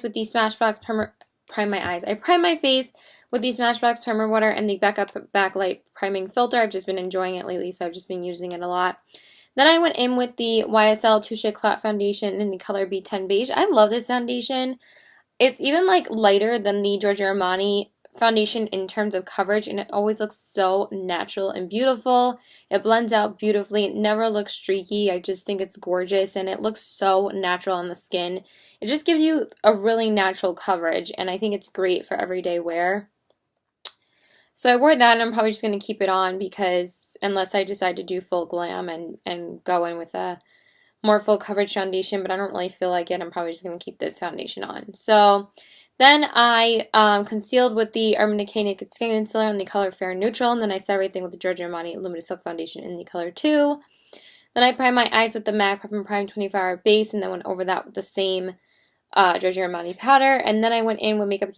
with the Smashbox prime my eyes. I prime my face with the Smashbox Primer Water and the Backup Backlight Priming Filter. I've just been enjoying it lately, so I've just been using it a lot. Then I went in with the YSL Touche Eclat Foundation in the color B10 Beige. I love this foundation. It's even like lighter than the Giorgio Armani foundation in terms of coverage, and it always looks so natural and beautiful. It blends out beautifully. It never looks streaky. I just think it's gorgeous, and it looks so natural on the skin. It just gives you a really natural coverage, and I think it's great for everyday wear. So I wore that, and I'm probably just going to keep it on because unless I decide to do full glam and go in with a more full coverage foundation, but I don't really feel like it, I'm probably just going to keep this foundation on. So then I concealed with the Urban Decay Naked Skin Concealer in the color Fair Neutral, and then I set everything with the Giorgio Armani Luminous Silk Foundation in the color 2. Then I primed my eyes with the MAC Prep and Prime 24-hour base, and then went over that with the same Giorgio Armani powder, and then I went in with Makeup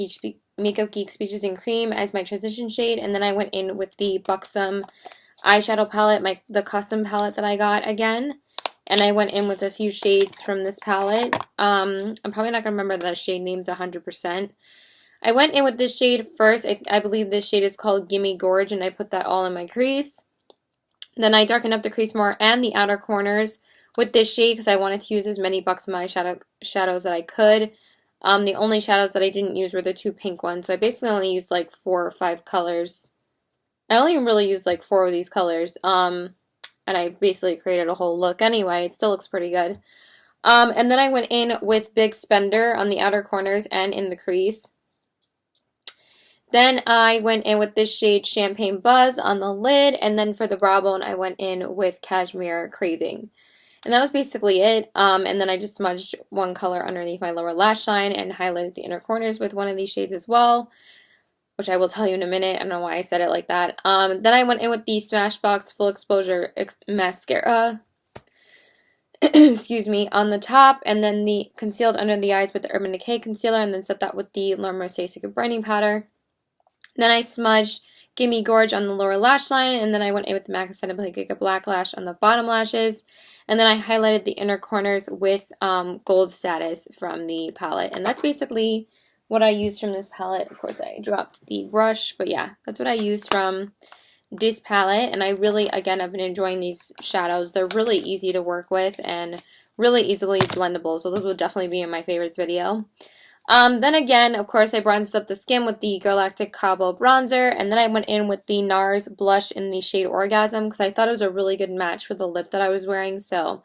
Geek Speeches and Cream as my transition shade, and then I went in with the Buxom eyeshadow palette, the custom palette that I got again, and I went in with a few shades from this palette. I'm probably not going to remember the shade names 100%. I went in with this shade first. I believe this shade is called Gimme Gorge, and I put that all in my crease. Then I darkened up the crease more and the outer corners with this shade because I wanted to use as many Buxom shadows that I could. The only shadows that I didn't use were the 2 pink ones, so I basically only used like 4 or 5 colors. I only really used like 4 of these colors, and I basically created a whole look anyway. It still looks pretty good. And then I went in with Big Spender on the outer corners and in the crease. Then I went in with this shade Champagne Buzz on the lid, and then for the brow bone I went in with Cashmere Craving. And that was basically it. And then I just smudged one color underneath my lower lash line and highlighted the inner corners with one of these shades as well, which I will tell you in a minute. I don't know why I said it like that. Then I went in with the Smashbox Full Exposure Mascara, excuse me, on the top, and then the concealed under the eyes with the Urban Decay Concealer, and then set that with the Laura Mercier Secret Brightening Powder. Then I smudged Gimme Gorge on the lower lash line, and then I went in with the MAC Extended Play Giga Black Lash on the bottom lashes, and then I highlighted the inner corners with Gold Status from the palette, and that's basically what I used from this palette. Of course, I dropped the brush, but yeah, that's what I used from this palette, and I really, again, I've been enjoying these shadows. They're really easy to work with and really easily blendable, so those will definitely be in my favorites video. Then again, of course, I bronzed up the skin with the Galactic Cabo bronzer, and then I went in with the NARS blush in the shade Orgasm because I thought it was a really good match for the lip that I was wearing, so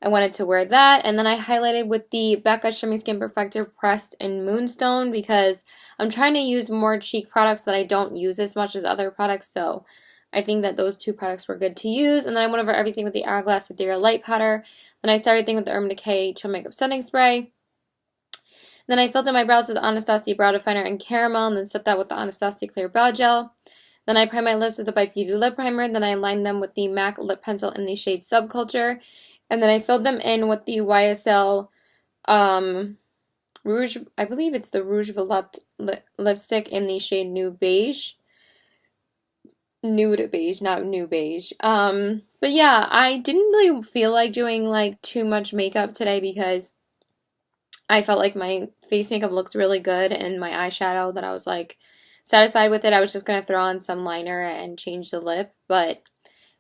I wanted to wear that. And then I highlighted with the Becca Shimmy Skin Perfector Pressed in Moonstone because I'm trying to use more cheek products that I don't use as much as other products, so I think that those 2 products were good to use. And then I went over everything with the Hourglass Ethereal Light Powder. Then I started everything with the Urban Decay Chill Makeup Setting Spray. Then I filled in my brows with the Anastasia Brow Definer in Caramel, and then set that with the Anastasia Clear Brow Gel. Then I primed my lips with the Bite Beauty Lip Primer. Then I lined them with the MAC Lip Pencil in the shade Subculture. And then I filled them in with the YSL Rouge, I believe it's the Rouge Volupte lipstick in the shade Nude Beige. Nude Beige, not New Beige. But yeah, I didn't really feel like doing like too much makeup today because I felt like my face makeup looked really good, and my eyeshadow that I was like satisfied with it. I was just going to throw on some liner and change the lip, but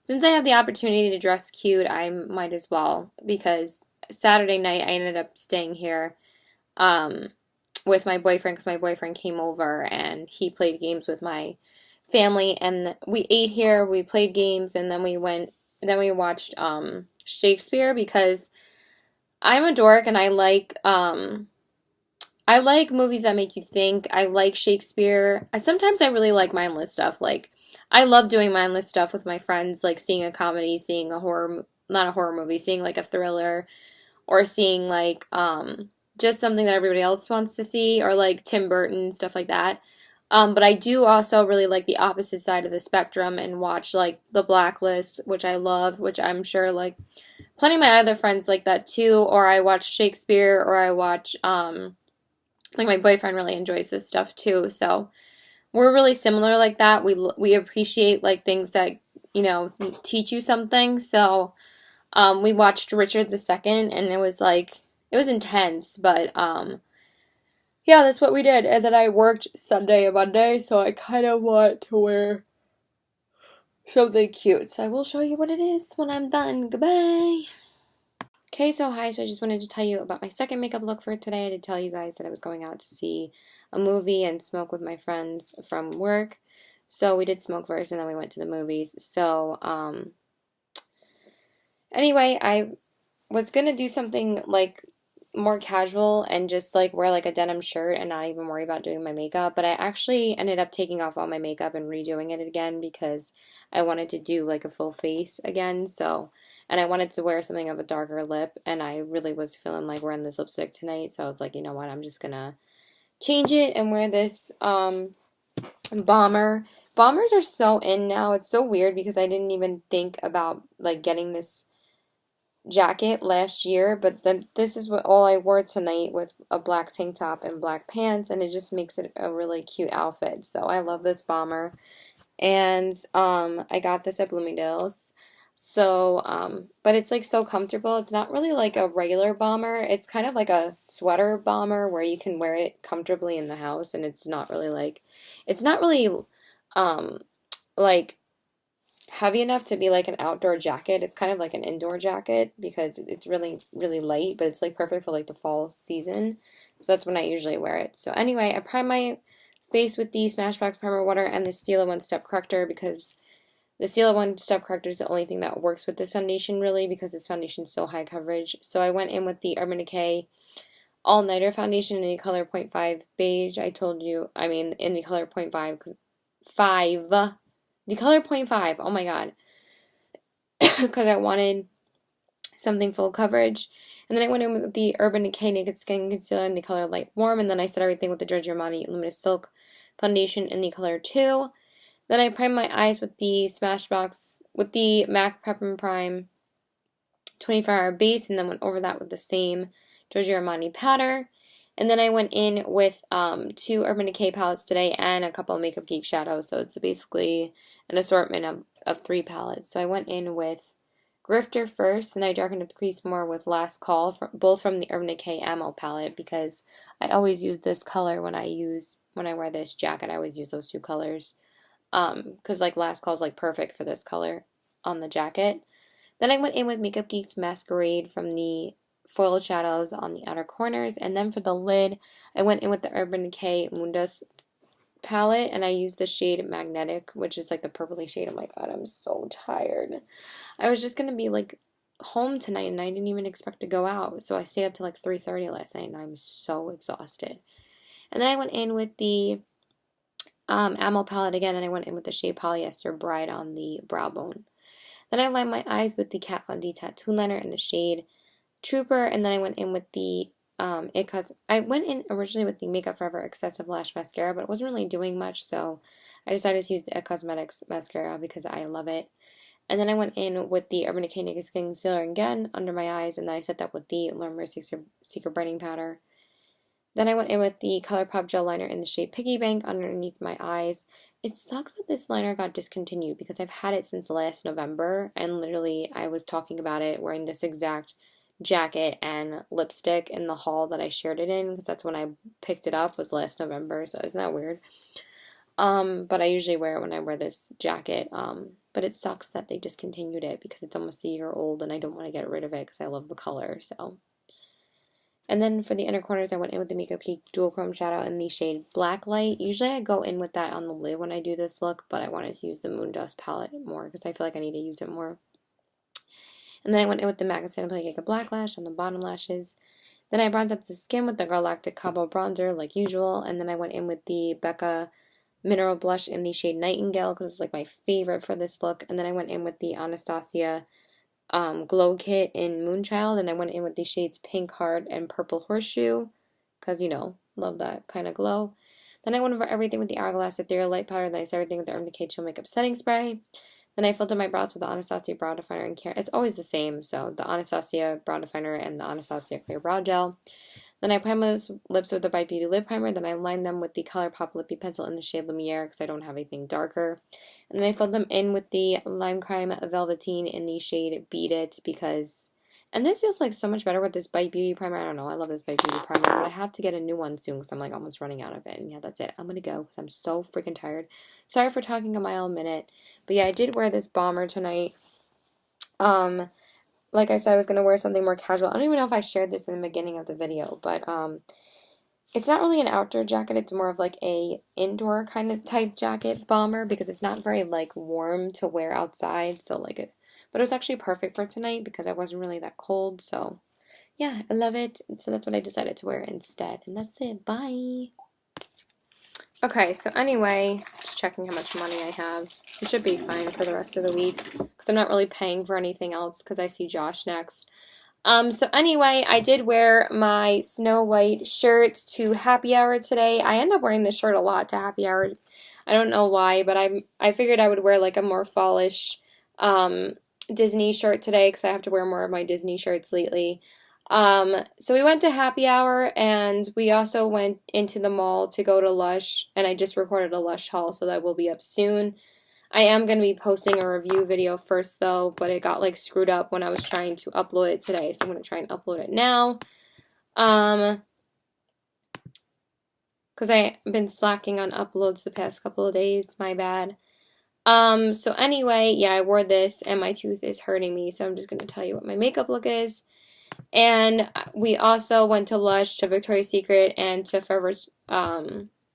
since I have the opportunity to dress cute, I might as well, because Saturday night I ended up staying here with my boyfriend because my boyfriend came over and he played games with my family, and we ate here, we played games, and then we watched Shakespeare because I'm a dork and I like movies that make you think. I like Shakespeare. Sometimes I really like mindless stuff. Like, I love doing mindless stuff with my friends, like seeing a comedy, seeing a horror, not a horror movie, seeing like a thriller, or seeing like just something that everybody else wants to see, or like Tim Burton, stuff like that. But I do also really like the opposite side of the spectrum and watch like The Blacklist, which I love, which I'm sure like plenty of my other friends like that too, or I watch Shakespeare, or I watch, like my boyfriend really enjoys this stuff too, so we're really similar like that. We appreciate like things that, you know, teach you something, so we watched Richard II, and it was intense, but yeah, that's what we did. And then I worked Sunday and Monday, so I kind of want to wear something cute. So I will show you what it is when I'm done. Goodbye. Okay, so hi. So I just wanted to tell you about my second makeup look for today. I did tell you guys that I was going out to see a movie and smoke with my friends from work. So we did smoke first and then we went to the movies. So, anyway, I was gonna do something like more casual and just like wear like a denim shirt and not even worry about doing my makeup, but I actually ended up taking off all my makeup and redoing it again because I wanted to do like a full face again. So, and I wanted to wear something of a darker lip, and I really was feeling like wearing this lipstick tonight, so I was like, you know what, I'm just gonna change it and wear this bomber. Bombers are so in now. It's so weird because I didn't even think about like getting this jacket last year, but then this is what all I wore tonight with a black tank top and black pants, and it just makes it a really cute outfit. So I love this bomber, and I got this at Bloomingdale's. So but it's like so comfortable. It's not really like a regular bomber. It's kind of like a sweater bomber where you can wear it comfortably in the house, and it's not really um like heavy enough to be like an outdoor jacket. It's kind of like an indoor jacket because it's really, really light, but it's like perfect for like the fall season. So that's when I usually wear it. So anyway, I prime my face with the Smashbox Primer Water and the Stila One Step Corrector because the Stila One Step Corrector is the only thing that works with this foundation really because this foundation is so high coverage. So I went in with the Urban Decay All Nighter Foundation in the color 0.5 beige. In the color 0.5, 5, the color 0.5, oh my god, because I wanted something full coverage. And then I went in with the Urban Decay Naked Skin Concealer in the color Light Warm, and then I set everything with the Giorgio Armani Luminous Silk Foundation in the color 2. Then I primed my eyes with the MAC Prep and Prime 24-hour base, and then went over that with the same Giorgio Armani powder. And then I went in with 2 Urban Decay palettes today and a couple of Makeup Geek shadows. So it's basically an assortment of 3 palettes. So I went in with Grifter first, and I darkened up the crease more with Last Call, both from the Urban Decay Ammo palette, because I always use this color when I wear this jacket. I always use those 2 colors. Because like Last Call is like perfect for this color on the jacket. Then I went in with Makeup Geek's Masquerade from the foil shadows on the outer corners, and then for the lid I went in with the Urban Decay Mundus palette, and I used the shade Magnetic, which is like the purpley shade. Oh my god, I'm so tired. I was just gonna be like home tonight and I didn't even expect to go out, so I stayed up till like 3:30 last night and I'm so exhausted. And then I went in with the Ammo palette again, and I went in with the shade Polyester Bride on the brow bone. Then I lined my eyes with the Kat Von D tattoo liner in the shade Trooper, and then I went in with the I went in originally with the Makeup Forever Excessive Lash Mascara, but it wasn't really doing much, so I decided to use the It Cosmetics mascara because I love it. And then I went in with the Urban Decay Naked Skin Concealer again under my eyes, and then I set that with the Laura Mercier Secret Brightening Powder. Then I went in with the ColourPop Gel Liner in the shade Piggy Bank underneath my eyes. It sucks that this liner got discontinued because I've had it since last November, and literally I was talking about it wearing this exact jacket and lipstick in the haul that I shared it in, because that's when I picked it up, was last November, so isn't that weird? But I usually wear it when I wear this jacket, but it sucks that they discontinued it because it's almost a year old and I don't want to get rid of it because I love the color, so. And then for the inner corners, I went in with the Makeup Geek Dual Chrome Shadow in the shade Black Light. Usually I go in with that on the lid when I do this look, but I wanted to use the Moondust palette more because I feel like I need to use it more. And then I went in with the MAC Sanaplica Black Lash on the bottom lashes. Then I bronzed up the skin with the Galactic Cabo Bronzer like usual. And then I went in with the Becca Mineral Blush in the shade Nightingale because it's like my favorite for this look. And then I went in with the Anastasia Glow Kit in Moonchild. And I went in with the shades Pink Heart and Purple Horseshoe because, you know, love that kind of glow. Then I went over everything with the Hourglass Ethereal Light Powder. Then I set everything with the Urban Decay Chill Makeup Setting Spray. Then I filled in my brows with the Anastasia Brow Definer and Care. It's always the same, so the Anastasia Brow Definer and the Anastasia Clear Brow Gel. Then I primed my lips with the Bite Beauty Lip Primer. Then I lined them with the ColourPop Lippy Pencil in the shade Lumiere because I don't have anything darker. And then I filled them in with the Lime Crime Velveteen in the shade Beat It because And this feels like so much better with this Bite Beauty primer. I don't know. I love this Bite Beauty primer, but I have to get a new one soon because I'm like almost running out of it. And yeah, that's it. I'm going to go because I'm so freaking tired. Sorry for talking a mile a minute. But yeah, I did wear this bomber tonight. Like I said, I was going to wear something more casual. I don't even know if I shared this in the beginning of the video, but it's not really an outdoor jacket. It's more of like a indoor kind of type jacket bomber because it's not very like warm to wear outside. So like it, but it was actually perfect for tonight because I wasn't really that cold. So yeah, I love it. So that's what I decided to wear instead. And that's it. Bye. Okay, so anyway, just checking how much money I have. It should be fine for the rest of the week because I'm not really paying for anything else because I see Josh next. So anyway, I did wear my Snow White shirt to happy hour today. I end up wearing this shirt a lot to happy hour. I don't know why, but I figured I would wear like a more fallish Disney shirt today because I have to wear more of my Disney shirts lately. So we went to happy hour and we also went into the mall to go to Lush, and I just recorded a Lush haul, so that will be up soon. I am going to be posting a review video first though, but it got like screwed up when I was trying to upload it today, so I'm going to try and upload it now. Because I've been slacking on uploads the past couple of days, my bad. So anyway, yeah, I wore this and my tooth is hurting me, so I'm just going to tell you what my makeup look is. And we also went to Lush, to Victoria's Secret, and to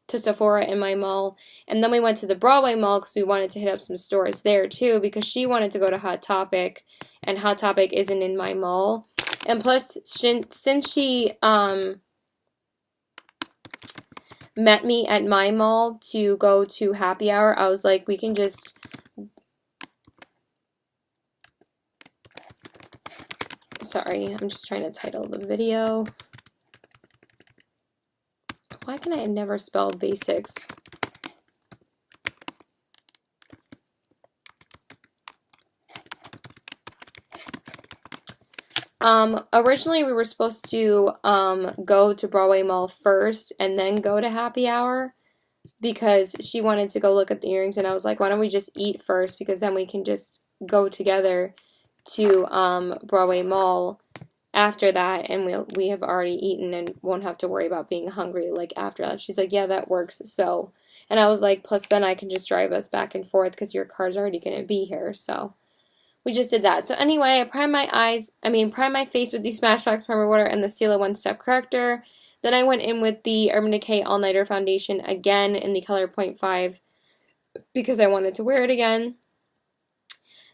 Sephora in my mall. And then we went to the Broadway Mall because we wanted to hit up some stores there too because she wanted to go to Hot Topic, and Hot Topic isn't in my mall. And plus, since she met me at my mall to go to happy hour, I was like, we can just... Sorry, I'm just trying to title the video. Why can I never spell basics? Originally we were supposed to go to Broadway Mall first and then go to happy hour because she wanted to go look at the earrings, and I was like, why don't we just eat first because then we can just go together to Broadway Mall after that, and we have already eaten and won't have to worry about being hungry like after that. She's like, yeah, that works. So, and I was like, plus then I can just drive us back and forth because your car's already going to be here. So we just did that. So anyway, I primed my face with the Smashbox Primer Water and the Stila One Step Corrector. Then I went in with the Urban Decay All Nighter Foundation again in the color 0.5 because I wanted to wear it again.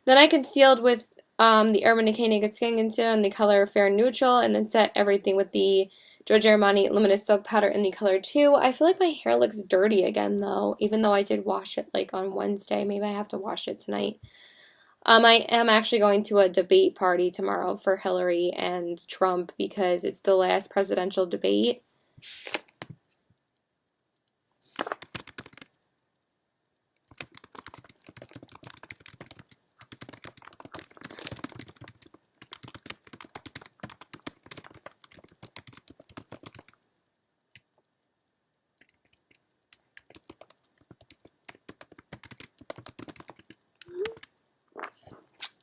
Then I concealed with the Urban Decay Naked Skin Concealer in the color Fair Neutral, and then set everything with the Giorgio Armani Luminous Silk Powder in the color 2. I feel like my hair looks dirty again though, even though I did wash it like on Wednesday. Maybe I have to wash it tonight. I am actually going to a debate party tomorrow for Hillary and Trump because it's the last presidential debate.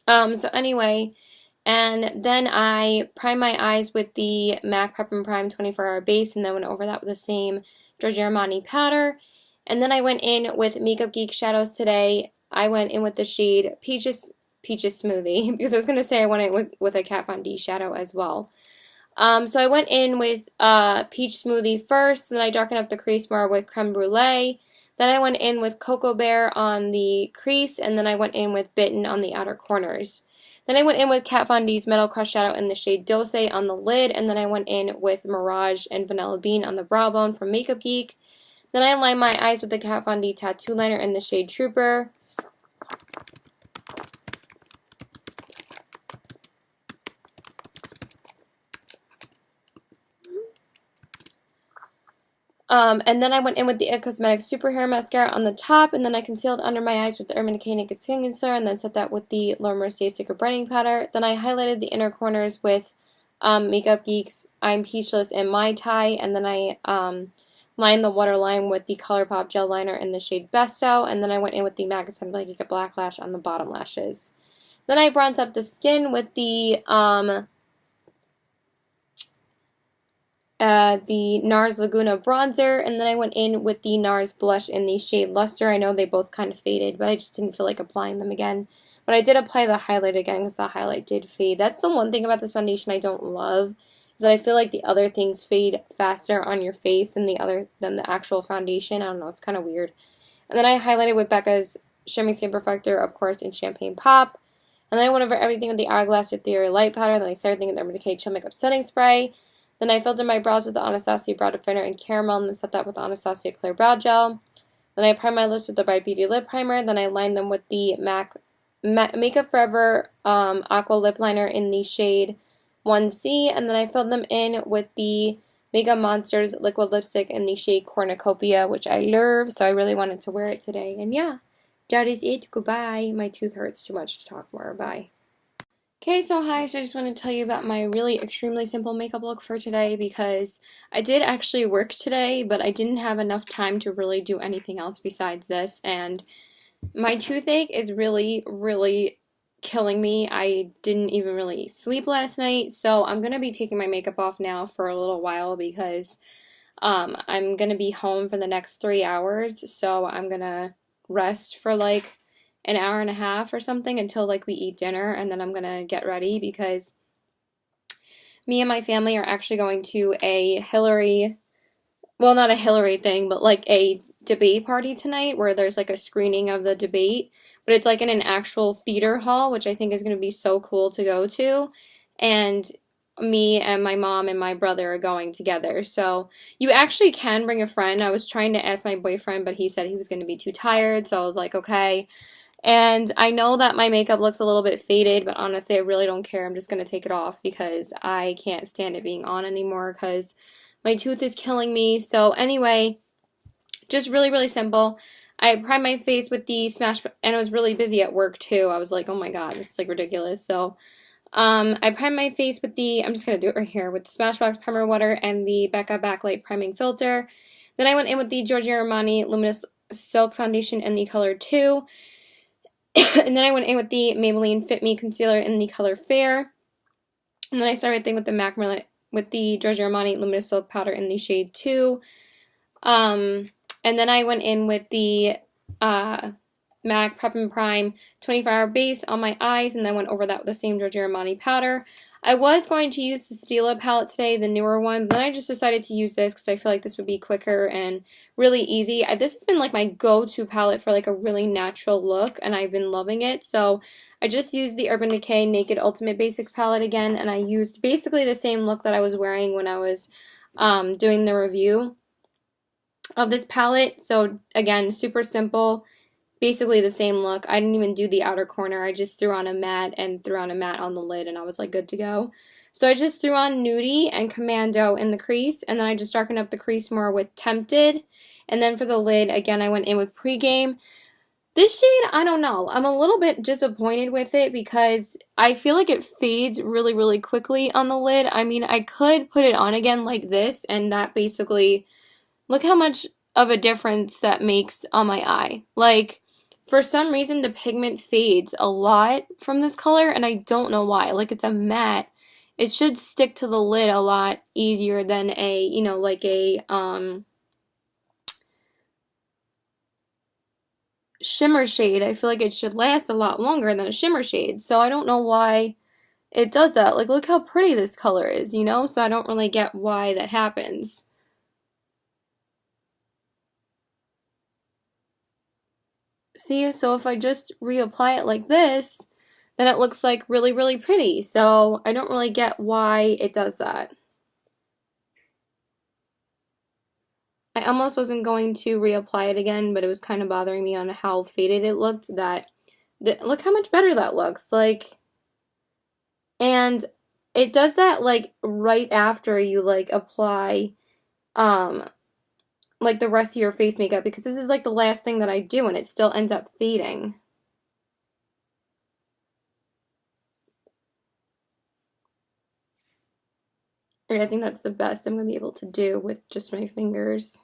So anyway, and then I primed my eyes with the MAC Prep and Prime 24-hour base, and then went over that with the same Giorgio Armani powder. And then I went in with Makeup Geek shadows today. I went in with the shade Peaches Smoothie because I was going to say I went in with a Kat Von D shadow as well. So I went in with Peach Smoothie first, then I darkened up the crease more with Creme Brulee. Then I went in with Cocoa Bear on the crease, and then I went in with Bitten on the outer corners. Then I went in with Kat Von D's Metal Crush Shadow in the shade Dose on the lid, and then I went in with Mirage and Vanilla Bean on the brow bone from Makeup Geek. Then I lined my eyes with the Kat Von D Tattoo Liner in the shade Trooper. And then I went in with the IT Cosmetics Super Hair Mascara on the top, and then I concealed under my eyes with the Urban Decay Naked Skin Concealer, and then set that with the Laura Mercier Sticker Brightening Powder. Then I highlighted the inner corners with Makeup Geek's I'm Peachless and My Tai, and then I lined the waterline with the ColourPop Gel Liner in the shade Besto, and then I went in with the MAC Blanket Black Lash on the bottom lashes. Then I bronzed up the skin with the the NARS Laguna bronzer, and then I went in with the NARS blush in the shade Luster. I know they both kind of faded, but I just didn't feel like applying them again. But I did apply the highlight again because the highlight did fade. That's the one thing about this foundation I don't love, is that I feel like the other things fade faster on your face than the actual foundation. I don't know, it's kind of weird. And then I highlighted with Becca's Shimmy Skin Perfector, of course, in Champagne Pop. And then I went over everything with the Hourglass Ethereal Light Powder. Then I started thinking the Urban Decay Chill Makeup Setting Spray. Then I filled in my brows with the Anastasia Brow Definer in Caramel, and then set that with the Anastasia Clear Brow Gel. Then I primed my lips with the Bright Beauty Lip Primer. Then I lined them with the MAC Makeup Forever Aqua Lip Liner in the shade 1C. And then I filled them in with the Mega Monsters Liquid Lipstick in the shade Cornucopia, which I love, so I really wanted to wear it today. And yeah, that is it. Goodbye. My tooth hurts too much to talk more. Bye. Okay, so hi, so I just want to tell you about my really extremely simple makeup look for today, because I did actually work today, but I didn't have enough time to really do anything else besides this, and my toothache is really, really killing me. I didn't even really sleep last night, so I'm going to be taking my makeup off now for a little while because I'm going to be home for the next 3 hours, so I'm going to rest for like an hour and a half or something until like we eat dinner, and then I'm going to get ready because me and my family are actually going to a Hillary, well, not a Hillary thing, but like a debate party tonight where there's like a screening of the debate, but it's like in an actual theater hall, which I think is going to be so cool to go to. And me and my mom and my brother are going together. So you actually can bring a friend. I was trying to ask my boyfriend, but he said he was going to be too tired. So I was like, okay. And I know that my makeup looks a little bit faded, but honestly, I really don't care. I'm just going to take it off because I can't stand it being on anymore because my tooth is killing me. So anyway, just really, really simple. I primed my face with the Smash, and I was really busy at work too. I was like, oh my god, this is like ridiculous. So I primed my face with the, I'm just going to do it right here, with the Smashbox Primer Water and the Becca Backlight Priming Filter. Then I went in with the Giorgio Armani Luminous Silk Foundation in the color 2. And then I went in with the Maybelline Fit Me Concealer in the color Fair. And then I started with the MAC with the Giorgio Armani Luminous Silk Powder in the shade 2. And then I went in with the MAC Prep and Prime 24-hour base on my eyes, and then went over that with the same Giorgio Armani powder. I was going to use the Stila palette today, the newer one, but then I just decided to use this because I feel like this would be quicker and really easy. This has been like my go-to palette for like a really natural look, and I've been loving it. So I just used the Urban Decay Naked Ultimate Basics palette again, and I used basically the same look that I was wearing when I was doing the review of this palette. So again, super simple. Basically the same look. I didn't even do the outer corner. I just threw on a matte and threw on a matte on the lid, and I was like good to go. So I just threw on Nudie and Commando in the crease, and then I just darkened up the crease more with Tempted. And then for the lid, again, I went in with Pregame. This shade, I don't know. I'm a little bit disappointed with it because I feel like it fades really, really quickly on the lid. I mean, I could put it on again like this, and that basically, look how much of a difference that makes on my eye. Like, for some reason, the pigment fades a lot from this color, and I don't know why. Like, it's a matte. It should stick to the lid a lot easier than a, you know, like a shimmer shade. I feel like it should last a lot longer than a shimmer shade, so I don't know why it does that. Like, look how pretty this color is, you know? So I don't really get why that happens. See, so if I just reapply it like this, then it looks like really, really pretty. So I don't really get why it does that. I almost wasn't going to reapply it again, but it was kind of bothering me on how faded it looked. Look how much better that looks. Like, and it does that like right after you like apply like the rest of your face makeup, because this is like the last thing that I do and it still ends up fading. And I think that's the best I'm going to be able to do with just my fingers.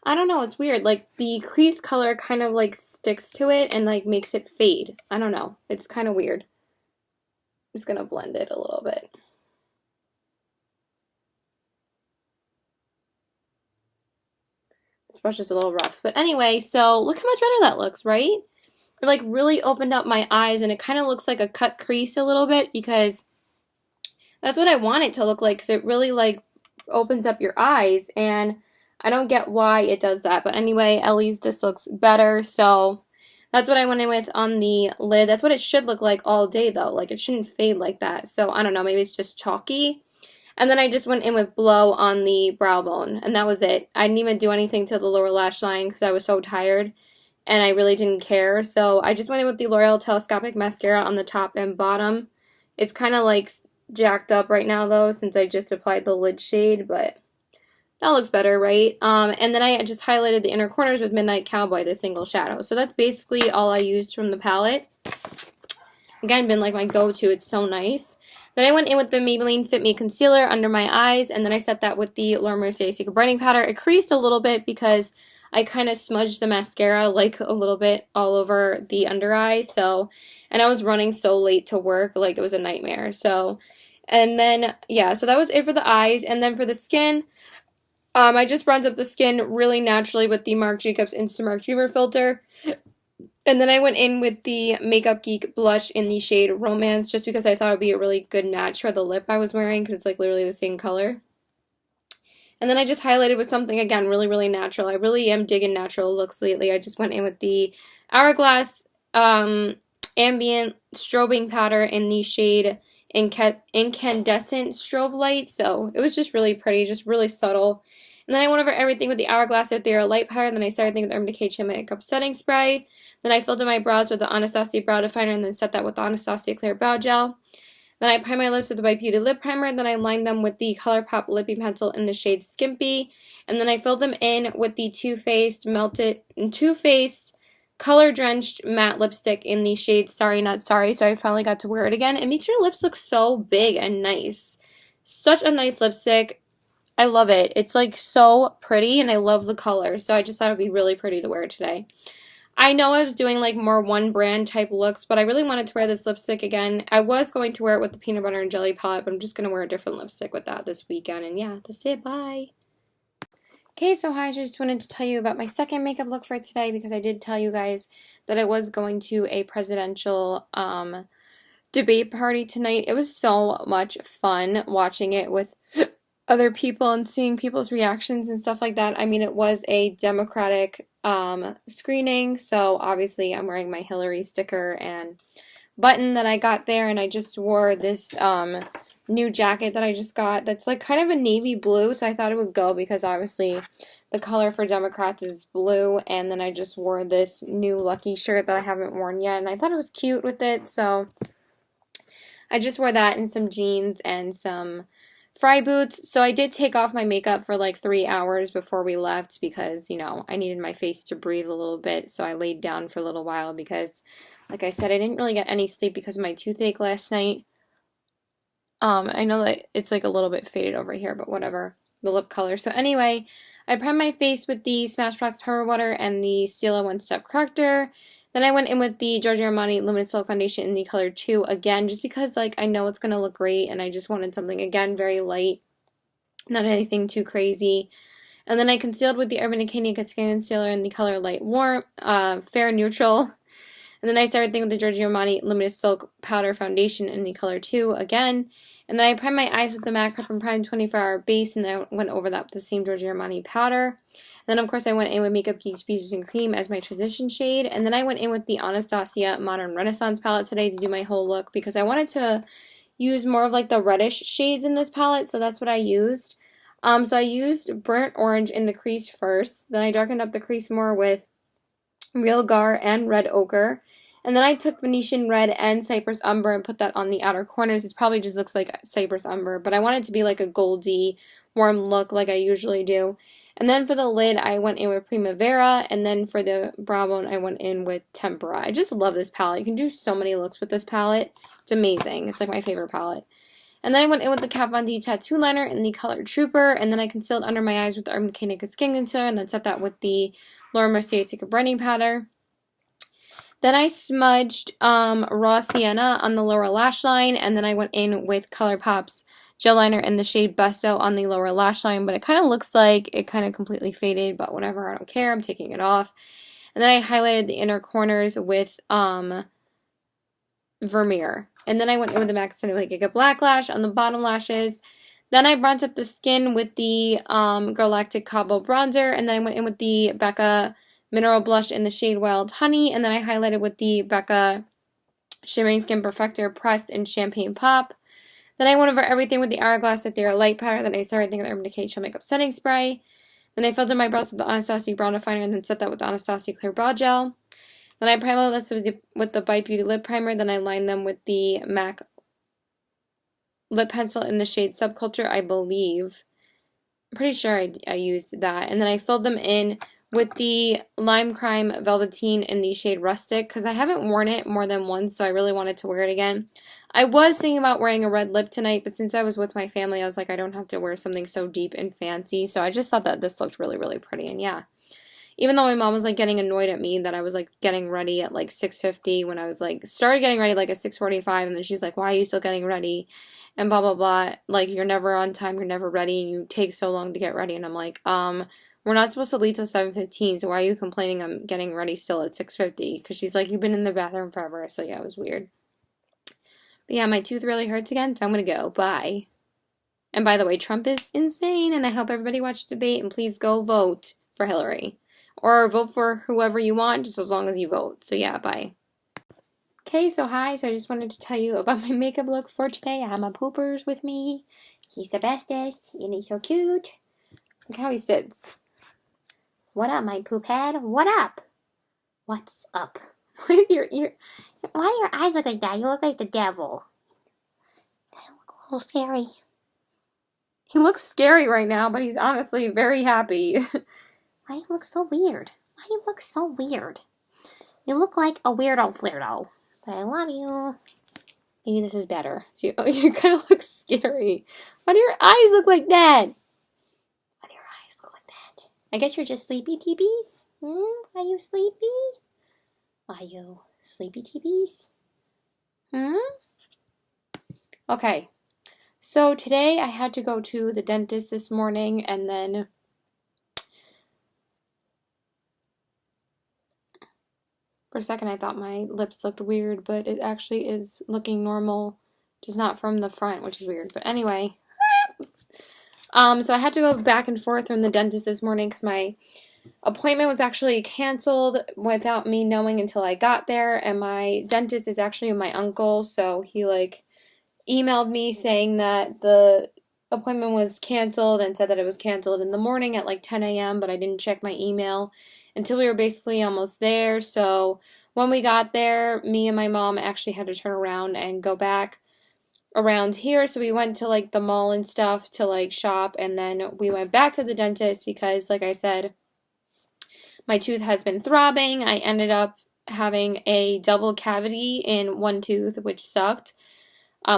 I don't know, it's weird. Like, the crease color kind of, like, sticks to it and, like, makes it fade. I don't know. It's kind of weird. I'm just gonna blend it a little bit. This brush is a little rough. But anyway, so look how much better that looks, right? It, like, really opened up my eyes, and it kind of looks like a cut crease a little bit because that's what I want it to look like, because it really, like, opens up your eyes, and I don't get why it does that. But anyway, at least this looks better, so that's what I went in with on the lid. That's what it should look like all day, though. Like, it shouldn't fade like that. So, I don't know, maybe it's just chalky. And then I just went in with Blow on the brow bone, and that was it. I didn't even do anything to the lower lash line because I was so tired, and I really didn't care. So I just went in with the L'Oreal Telescopic Mascara on the top and bottom. It's kind of like jacked up right now, though, since I just applied the lid shade, but that looks better, right? And then I just highlighted the inner corners with Midnight Cowboy, the single shadow. So that's basically all I used from the palette. Again, been like my go-to. It's so nice. Then I went in with the Maybelline Fit Me Concealer under my eyes, and then I set that with the Laura Mercier Secret Brightening Powder. It creased a little bit because I kind of smudged the mascara like a little bit all over the under eye, so, and I was running so late to work, like it was a nightmare, so, and then, yeah, so that was it for the eyes. And then for the skin, I just bronzed up the skin really naturally with the Marc Jacobs Instamark Dreamer filter. And then I went in with the Makeup Geek blush in the shade Romance, just because I thought it would be a really good match for the lip I was wearing, because it's like literally the same color. And then I just highlighted with something, again, really, really natural. I really am digging natural looks lately. I just went in with the Hourglass Ambient Strobing Powder in the shade Incandescent Strobe Light. So it was just really pretty, just really subtle. And then I went over everything with the Hourglass Ethereal Light Powder, and then I started thinking with the Urban Decay Chin Makeup Setting Spray. Then I filled in my brows with the Anastasia Brow Definer, and then set that with the Anastasia Clear Brow Gel. Then I primed my lips with the By Beauty Lip Primer, then I lined them with the ColourPop Lippy Pencil in the shade Skimpy, and then I filled them in with the Too Faced Color Drenched Matte Lipstick in the shade Sorry Not Sorry, so I finally got to wear it again. It makes your lips look so big and nice. Such a nice lipstick. I love it. It's like so pretty, and I love the color, so I just thought it would be really pretty to wear today. I know I was doing like more one brand type looks, but I really wanted to wear this lipstick again. I was going to wear it with the Peanut Butter and Jelly palette, but I'm just going to wear a different lipstick with that this weekend. And yeah, that's it. Bye. Okay, so hi, I just wanted to tell you about my second makeup look for today, because I did tell you guys that I was going to a presidential debate party tonight. It was so much fun watching it with other people and seeing people's reactions and stuff like that. I mean, it was a Democratic screening, so obviously I'm wearing my Hillary sticker and button that I got there, and I just wore this new jacket that I just got that's like kind of a navy blue, so I thought it would go because obviously the color for Democrats is blue. And then I just wore this new Lucky shirt that I haven't worn yet, and I thought it was cute with it, so I just wore that and some jeans and some Fry boots. So I did take off my makeup for like 3 hours before we left because, you know, I needed my face to breathe a little bit, so I laid down for a little while because, like I said, I didn't really get any sleep because of my toothache last night. I know that it's like a little bit faded over here, but whatever, the lip color. So anyway, I primed my face with the Smashbox Power Water and the Stila One Step Corrector. Then I went in with the Giorgio Armani Luminous Silk Foundation in the color 2 again, just because like I know it's going to look great, and I just wanted something, again, very light, not anything too crazy. And then I concealed with the Urban Decay Naked Skin Concealer in the color Light Warm, Fair Neutral. And then I started thinking with the Giorgio Armani Luminous Silk Powder Foundation in the color 2 again. And then I primed my eyes with the MAC Prep and Prime 24-Hour Base, and then I went over that with the same Giorgio Armani powder. And then, of course, I went in with Makeup Geek's Peaches and Cream as my transition shade. And then I went in with the Anastasia Modern Renaissance palette today to do my whole look, because I wanted to use more of like the reddish shades in this palette, so that's what I used. So I used Burnt Orange in the crease first. Then I darkened up the crease more with Real Gar and Red Ochre. And then I took Venetian Red and Cypress Umber and put that on the outer corners. This probably just looks like Cypress Umber, but I want it to be like a goldy, warm look like I usually do. And then for the lid, I went in with Primavera, and then for the brow bone, I went in with Tempera. I just love this palette. You can do so many looks with this palette. It's amazing. It's like my favorite palette. And then I went in with the Kat Von D tattoo liner in the color Trooper, and then I concealed under my eyes with the Urban Decay Naked Skin Concealer, and then set that with the Laura Mercier Secret Brightening Powder. Then I smudged Raw Sienna on the lower lash line, and then I went in with ColourPop's gel liner in the shade Besto on the lower lash line, but it kind of looks like it kind of completely faded, but whatever, I don't care, I'm taking it off. And then I highlighted the inner corners with Vermeer. And then I went in with the MAC Cinematic Giga Black Lash on the bottom lashes. Then I bronzed up the skin with the Galactic Cobble Bronzer, and then I went in with the Becca Mineral Blush in the shade Wild Honey, and then I highlighted with the Becca Shimmering Skin Perfector Pressed in Champagne Pop. Then I went over everything with the Hourglass Ethereal Light Powder, then I started everything with the Urban Decay Chill Makeup Setting Spray. Then I filled in my brows with the Anastasia Brow Definer, and then set that with the Anastasia Clear Brow Gel. Then I primed my lips with the Bite Beauty Lip Primer, then I lined them with the MAC Lip Pencil in the shade Subculture, I believe. I'm pretty sure I used that. And then I filled them in with the Lime Crime Velveteen in the shade Rustic, because I haven't worn it more than once, so I really wanted to wear it again. I was thinking about wearing a red lip tonight, but since I was with my family, I was like, I don't have to wear something so deep and fancy, so I just thought that this looked really, really pretty, and yeah. Even though my mom was like getting annoyed at me that I was like getting ready at like 6:50 when I was like started getting ready like at 6:45, and then she's like, why are you still getting ready? And blah blah blah. Like, you're never on time, you're never ready, and you take so long to get ready. And I'm like, we're not supposed to leave till 7:15, so why are you complaining I'm getting ready still at 6:50? Because she's like, you've been in the bathroom forever. So yeah, it was weird. But yeah, my tooth really hurts again, so I'm gonna go. Bye. And by the way, Trump is insane, and I hope everybody watched the debate, and please go vote for Hillary. Or vote for whoever you want, just as long as you vote. So yeah, bye. Okay, so hi. So I just wanted to tell you about my makeup look for today. I have my poopers with me. He's the bestest, and he's so cute. Look how he sits. What up, my poop head? What up? What's up? Why do your eyes look like that? You look like the devil. You look a little scary. He looks scary right now, but he's honestly very happy. Why you look so weird? Why you look so weird? You look like a weirdo flirto. But I love you. Maybe this is better. You kind of look scary. Why do your eyes look like that? Why do your eyes look like that? I guess you're just sleepy TBs? Are you sleepy? Are you sleepy TBs? Okay. So today I had to go to the dentist this morning, and then for a second I thought my lips looked weird, but it actually is looking normal, just not from the front, which is weird. But anyway, so I had to go back and forth from the dentist this morning because my appointment was actually canceled without me knowing until I got there, and my dentist is actually my uncle, so he like emailed me saying that the appointment was canceled and said that it was canceled in the morning at like 10 a.m., but I didn't check my email until we were basically almost there. So when we got there, me and my mom actually had to turn around and go back around here. So we went to like the mall and stuff to like shop, and then we went back to the dentist because, like I said, my tooth has been throbbing. I ended up having a double cavity in one tooth, which sucked.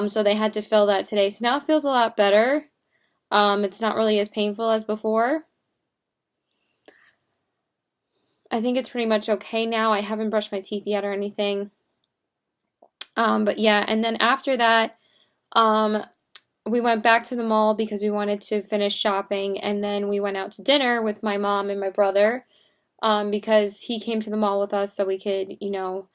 So they had to fill that today. So now it feels a lot better. It's not really as painful as before. I think it's pretty much okay now. I haven't brushed my teeth yet or anything. But yeah, and then after that, we went back to the mall because we wanted to finish shopping, and then we went out to dinner with my mom and my brother, because he came to the mall with us so we could, you know,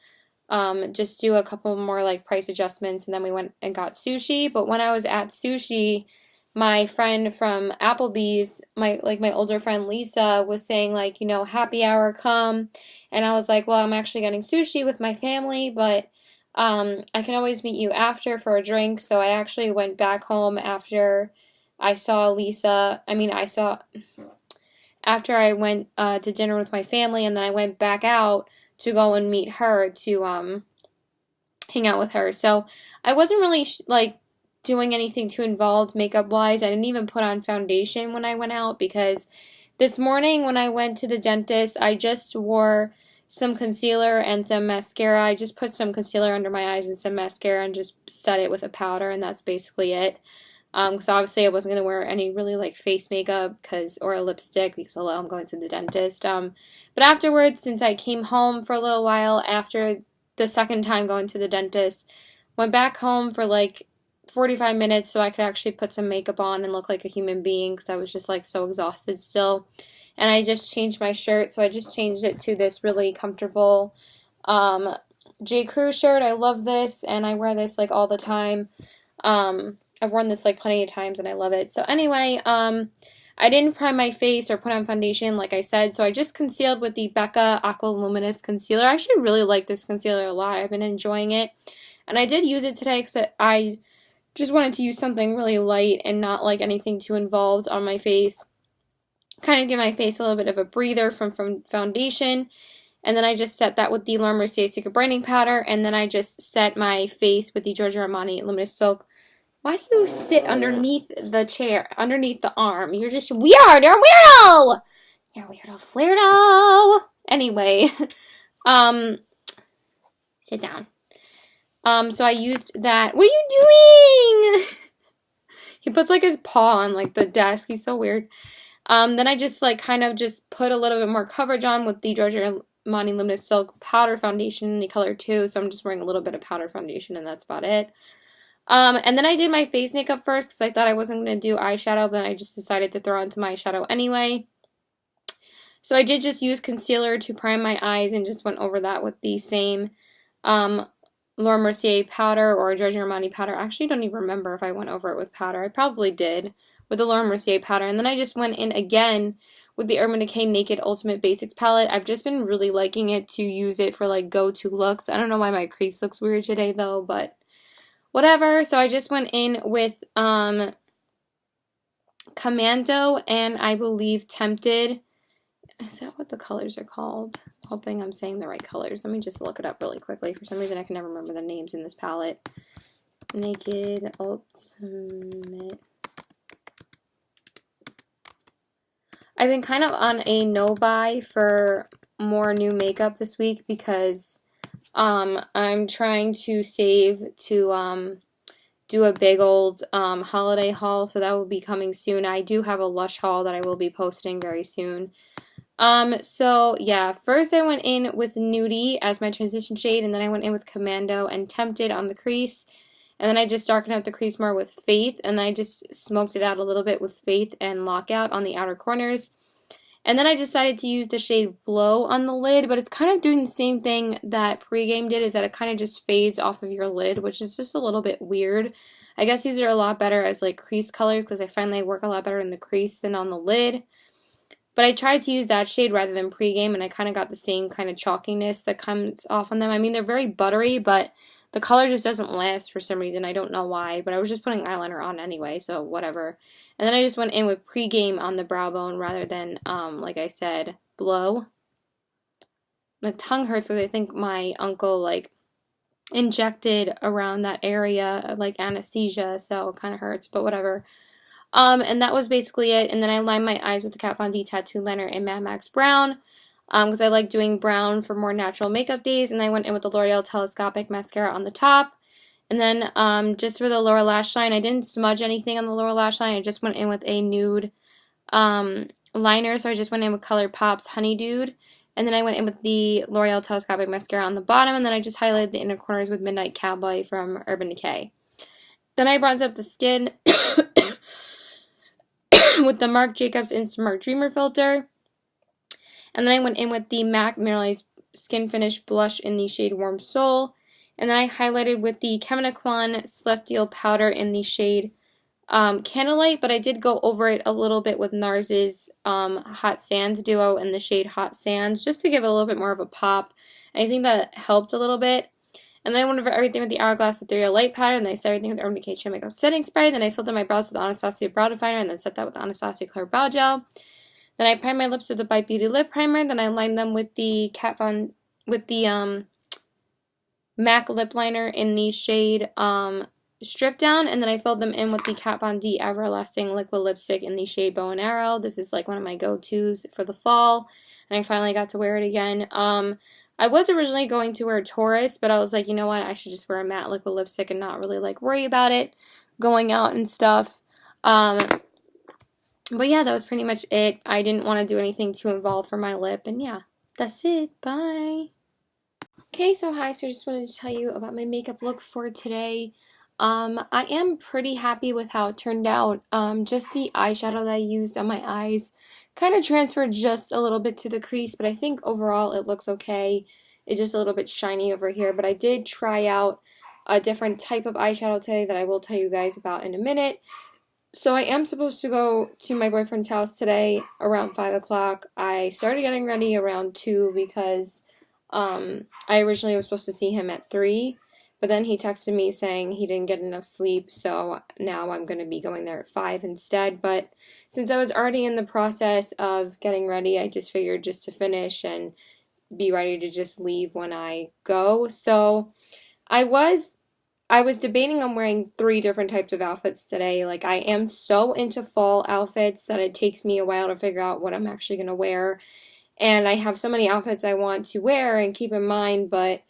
just do a couple more like price adjustments, and then we went and got sushi. But when I was at sushi, my friend from Applebee's, my older friend Lisa, was saying like, you know, happy hour come, and I was like, well, I'm actually getting sushi with my family, but I can always meet you after for a drink. So I actually went back home after I saw Lisa. After I went to dinner with my family, and then I went back out to go and meet her to hang out with her. So I wasn't really like doing anything too involved makeup wise. I didn't even put on foundation when I went out, because this morning when I went to the dentist, I just wore some concealer and some mascara. I just put some concealer under my eyes and some mascara and just set it with a powder, and that's basically it. Because obviously I wasn't going to wear any really like face makeup or a lipstick because hello, I'm going to the dentist. But afterwards, since I came home for a little while after the second time going to the dentist, went back home for like 45 minutes so I could actually put some makeup on and look like a human being because I was just like so exhausted still. And I just changed my shirt, so I just changed it to this really comfortable J. Crew shirt. I love this, and I wear this like all the time. I've worn this like plenty of times and I love it. So anyway, I didn't prime my face or put on foundation like I said, so I just concealed with the Becca Aqua Luminous Concealer. I actually really like this concealer a lot. I've been enjoying it. And I did use it today because I just wanted to use something really light and not like anything too involved on my face. Kind of give my face a little bit of a breather from foundation. And then I just set that with the Laura Mercier Secret Brightening Powder. And then I just set my face with the Giorgio Armani Luminous Silk. Why do you sit underneath the chair, underneath the arm? You're just weird. You're a weirdo. You're a weirdo flirto. Anyway, sit down. So I used that. What are you doing? He puts like his paw on like the desk. He's so weird. Then I just like kind of just put a little bit more coverage on with the Giorgio Armani Luminous Silk Powder Foundation in the color 2. So I'm just wearing a little bit of powder foundation and that's about it. And then I did my face makeup first because I thought I wasn't going to do eyeshadow, but I just decided to throw on some eyeshadow anyway. So I did just use concealer to prime my eyes and just went over that with the same Laura Mercier powder or Giorgio Armani powder. I actually don't even remember if I went over it with powder. I probably did with the Laura Mercier powder. And then I just went in again with the Urban Decay Naked Ultimate Basics palette. I've just been really liking it to use it for like go-to looks. I don't know why my crease looks weird today though, but whatever. So I just went in with Commando and I believe Tempted. Is that what the colors are called? Hoping I'm saying the right colors. Let me just look it up really quickly. For some reason I can never remember the names in this palette. Naked Ultimate. I've been kind of on a no-buy for more new makeup this week because I'm trying to save to do a big old holiday haul, so that will be coming soon. I do have a Lush haul that I will be posting very soon. So yeah, first I went in with Nudie as my transition shade, and then I went in with Commando and Tempted on the crease, and then I just darkened out the crease more with Faith, and I just smoked it out a little bit with Faith and Lockout on the outer corners. And then I decided to use the shade Blow on the lid, but it's kind of doing the same thing that Pregame did, is that it kind of just fades off of your lid, which is just a little bit weird. I guess these are a lot better as like crease colors because I find they work a lot better in the crease than on the lid. But I tried to use that shade rather than Pregame, and I kind of got the same kind of chalkiness that comes off on them. I mean, they're very buttery, but the color just doesn't last for some reason. I don't know why, but I was just putting eyeliner on anyway, so whatever. And then I just went in with Pregame on the brow bone rather than, like I said, Blow. My tongue hurts because I think my uncle, like, injected around that area, like, anesthesia, so it kind of hurts, but whatever. And that was basically it. And then I lined my eyes with the Kat Von D Tattoo Liner in Mad Max Brown. Because I like doing brown for more natural makeup days. And I went in with the L'Oreal Telescopic Mascara on the top. And then just for the lower lash line, I didn't smudge anything on the lower lash line. I just went in with a nude liner. So I just went in with ColourPop's Honey Dude. And then I went in with the L'Oreal Telescopic Mascara on the bottom. And then I just highlighted the inner corners with Midnight Cowboy from Urban Decay. Then I bronzed up the skin with the Marc Jacobs Instant Mark Dreamer filter. And then I went in with the MAC Mineralized Skin Finish Blush in the shade Warm Soul. And then I highlighted with the Kevyn Aucoin Celestial Powder in the shade Candlelight. But I did go over it a little bit with NARS's Hot Sands duo in the shade Hot Sands, just to give it a little bit more of a pop. And I think that helped a little bit. And then I went over everything with the Hourglass Ethereal Light Powder, and then I set everything with the Urban Decay Chin Makeup Setting Spray. Then I filled in my brows with the Anastasia Brow Definer, and then set that with the Anastasia Clear Brow Gel. Then I primed my lips with the Bite Beauty Lip Primer. Then I lined them with the MAC Lip Liner in the shade Strip Down. And then I filled them in with the Kat Von D Everlasting Liquid Lipstick in the shade Bow and Arrow. This is like one of my go-tos for the fall, and I finally got to wear it again. I was originally going to wear Taurus, but I was like, you know what, I should just wear a matte liquid lipstick and not really like worry about it going out and stuff. Um, but yeah, that was pretty much it. I didn't want to do anything too involved for my lip, and yeah, that's it. Bye. Okay, so hi, so I just wanted to tell you about my makeup look for today. I am pretty happy with how it turned out. Just the eyeshadow that I used on my eyes kind of transferred just a little bit to the crease, but I think overall it looks okay. It's just a little bit shiny over here, but I did try out a different type of eyeshadow today that I will tell you guys about in a minute. So I am supposed to go to my boyfriend's house today around 5 o'clock. I started getting ready around 2 because I originally was supposed to see him at 3, but then he texted me saying he didn't get enough sleep, so now I'm going to be going there at 5 instead. But since I was already in the process of getting ready, I just figured just to finish and be ready to just leave when I go. So I was debating on wearing 3 different types of outfits today. Like, I am so into fall outfits that it takes me a while to figure out what I'm actually going to wear. And I have so many outfits I want to wear and keep in mind, but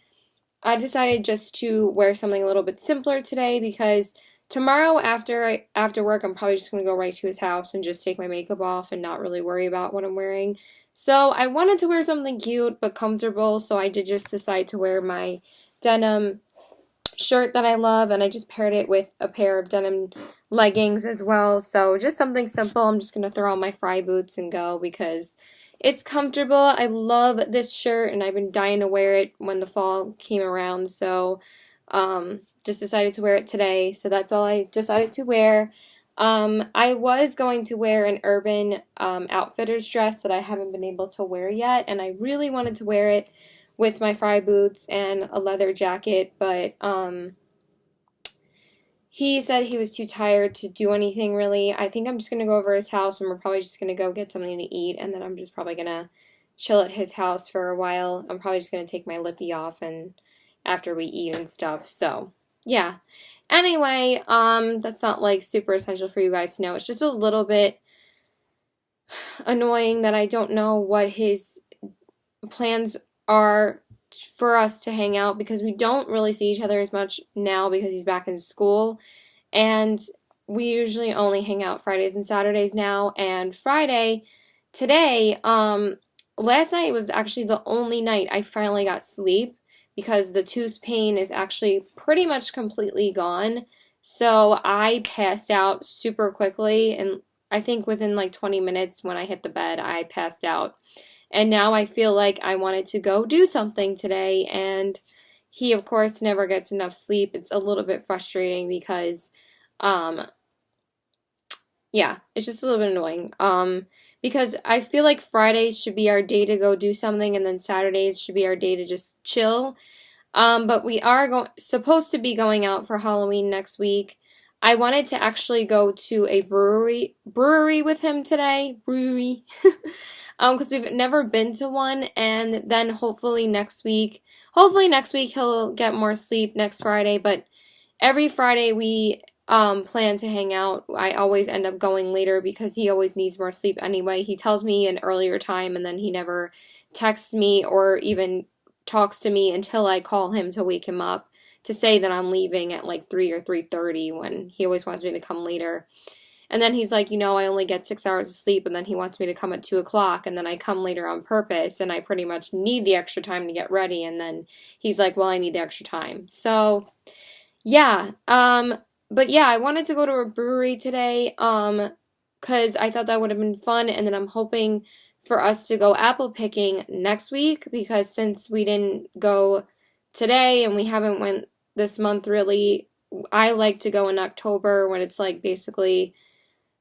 I decided just to wear something a little bit simpler today because tomorrow after work I'm probably just going to go right to his house and just take my makeup off and not really worry about what I'm wearing. So I wanted to wear something cute but comfortable, so I did just decide to wear my denim shirt that I love, and I just paired it with a pair of denim leggings as well. So just something simple. I'm just going to throw on my Fry boots and go because it's comfortable. I love this shirt, and I've been dying to wear it when the fall came around. So just decided to wear it today. So that's all I decided to wear. I was going to wear an Urban Outfitters dress that I haven't been able to wear yet, and I really wanted to wear it with my Fry boots and a leather jacket, but he said he was too tired to do anything really. I think I'm just going to go over his house, and we're probably just going to go get something to eat, and then I'm just probably going to chill at his house for a while. I'm probably just going to take my lippy off and after we eat and stuff. So, yeah. Anyway, that's not like super essential for you guys to know. It's just a little bit annoying that I don't know what his plans are for us to hang out because we don't really see each other as much now because he's back in school, and we usually only hang out Fridays and Saturdays now. And Friday today, last night was actually the only night I finally got sleep because the tooth pain is actually pretty much completely gone. So I passed out super quickly, and I think within like 20 minutes when I hit the bed I passed out. And now I feel like I wanted to go do something today, and he, of course, never gets enough sleep. It's a little bit frustrating because, yeah, it's just a little bit annoying. Because I feel like Fridays should be our day to go do something, and then Saturdays should be our day to just chill. But we are supposed to be going out for Halloween next week. I wanted to actually go to a brewery with him today. Brewery. Because we've never been to one, and then hopefully next week he'll get more sleep next Friday, but every Friday we plan to hang out. I always end up going later because he always needs more sleep anyway. He tells me an earlier time, and then he never texts me or even talks to me until I call him to wake him up to say that I'm leaving at like 3 or 3:30 when he always wants me to come later. And then he's like, I only get 6 hours of sleep, and then he wants me to come at 2 o'clock, and then I come later on purpose, and I pretty much need the extra time to get ready, and then he's like, well, I need the extra time. So, yeah, but yeah, I wanted to go to a brewery today, because I thought that would have been fun, and then I'm hoping for us to go apple picking next week, because since we didn't go today, and we haven't went this month really, I like to go in October when it's like basically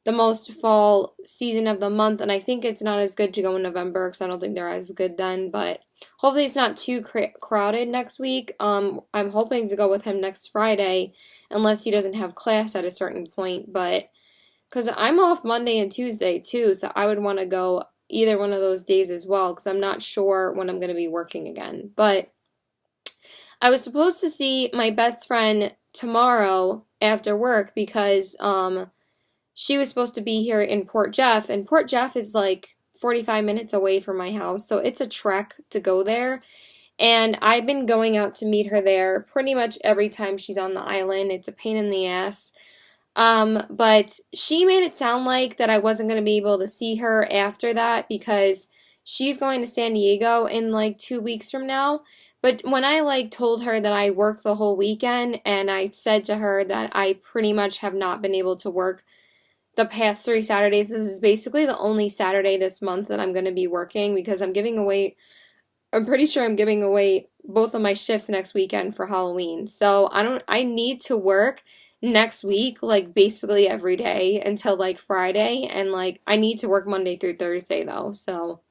the most fall season of the month, and I think it's not as good to go in November because I don't think they're as good then, but hopefully it's not too crowded next week. I'm hoping to go with him next Friday unless he doesn't have class at a certain point, but because I'm off Monday and Tuesday too, so I would want to go either one of those days as well because I'm not sure when I'm going to be working again. But I was supposed to see my best friend tomorrow after work because she was supposed to be here in Port Jeff, and Port Jeff is like 45 minutes away from my house, so it's a trek to go there. And I've been going out to meet her there pretty much every time she's on the island. It's a pain in the ass. But she made it sound like that I wasn't going to be able to see her after that because she's going to San Diego in like 2 weeks from now. But when I like told her that I work the whole weekend and I said to her that I pretty much have not been able to work the past 3 Saturdays, this is basically the only Saturday this month that I'm going to be working because I'm pretty sure I'm giving away both of my shifts next weekend for Halloween. So I need to work next week, like basically every day until like Friday. And like I need to work Monday through Thursday though. So,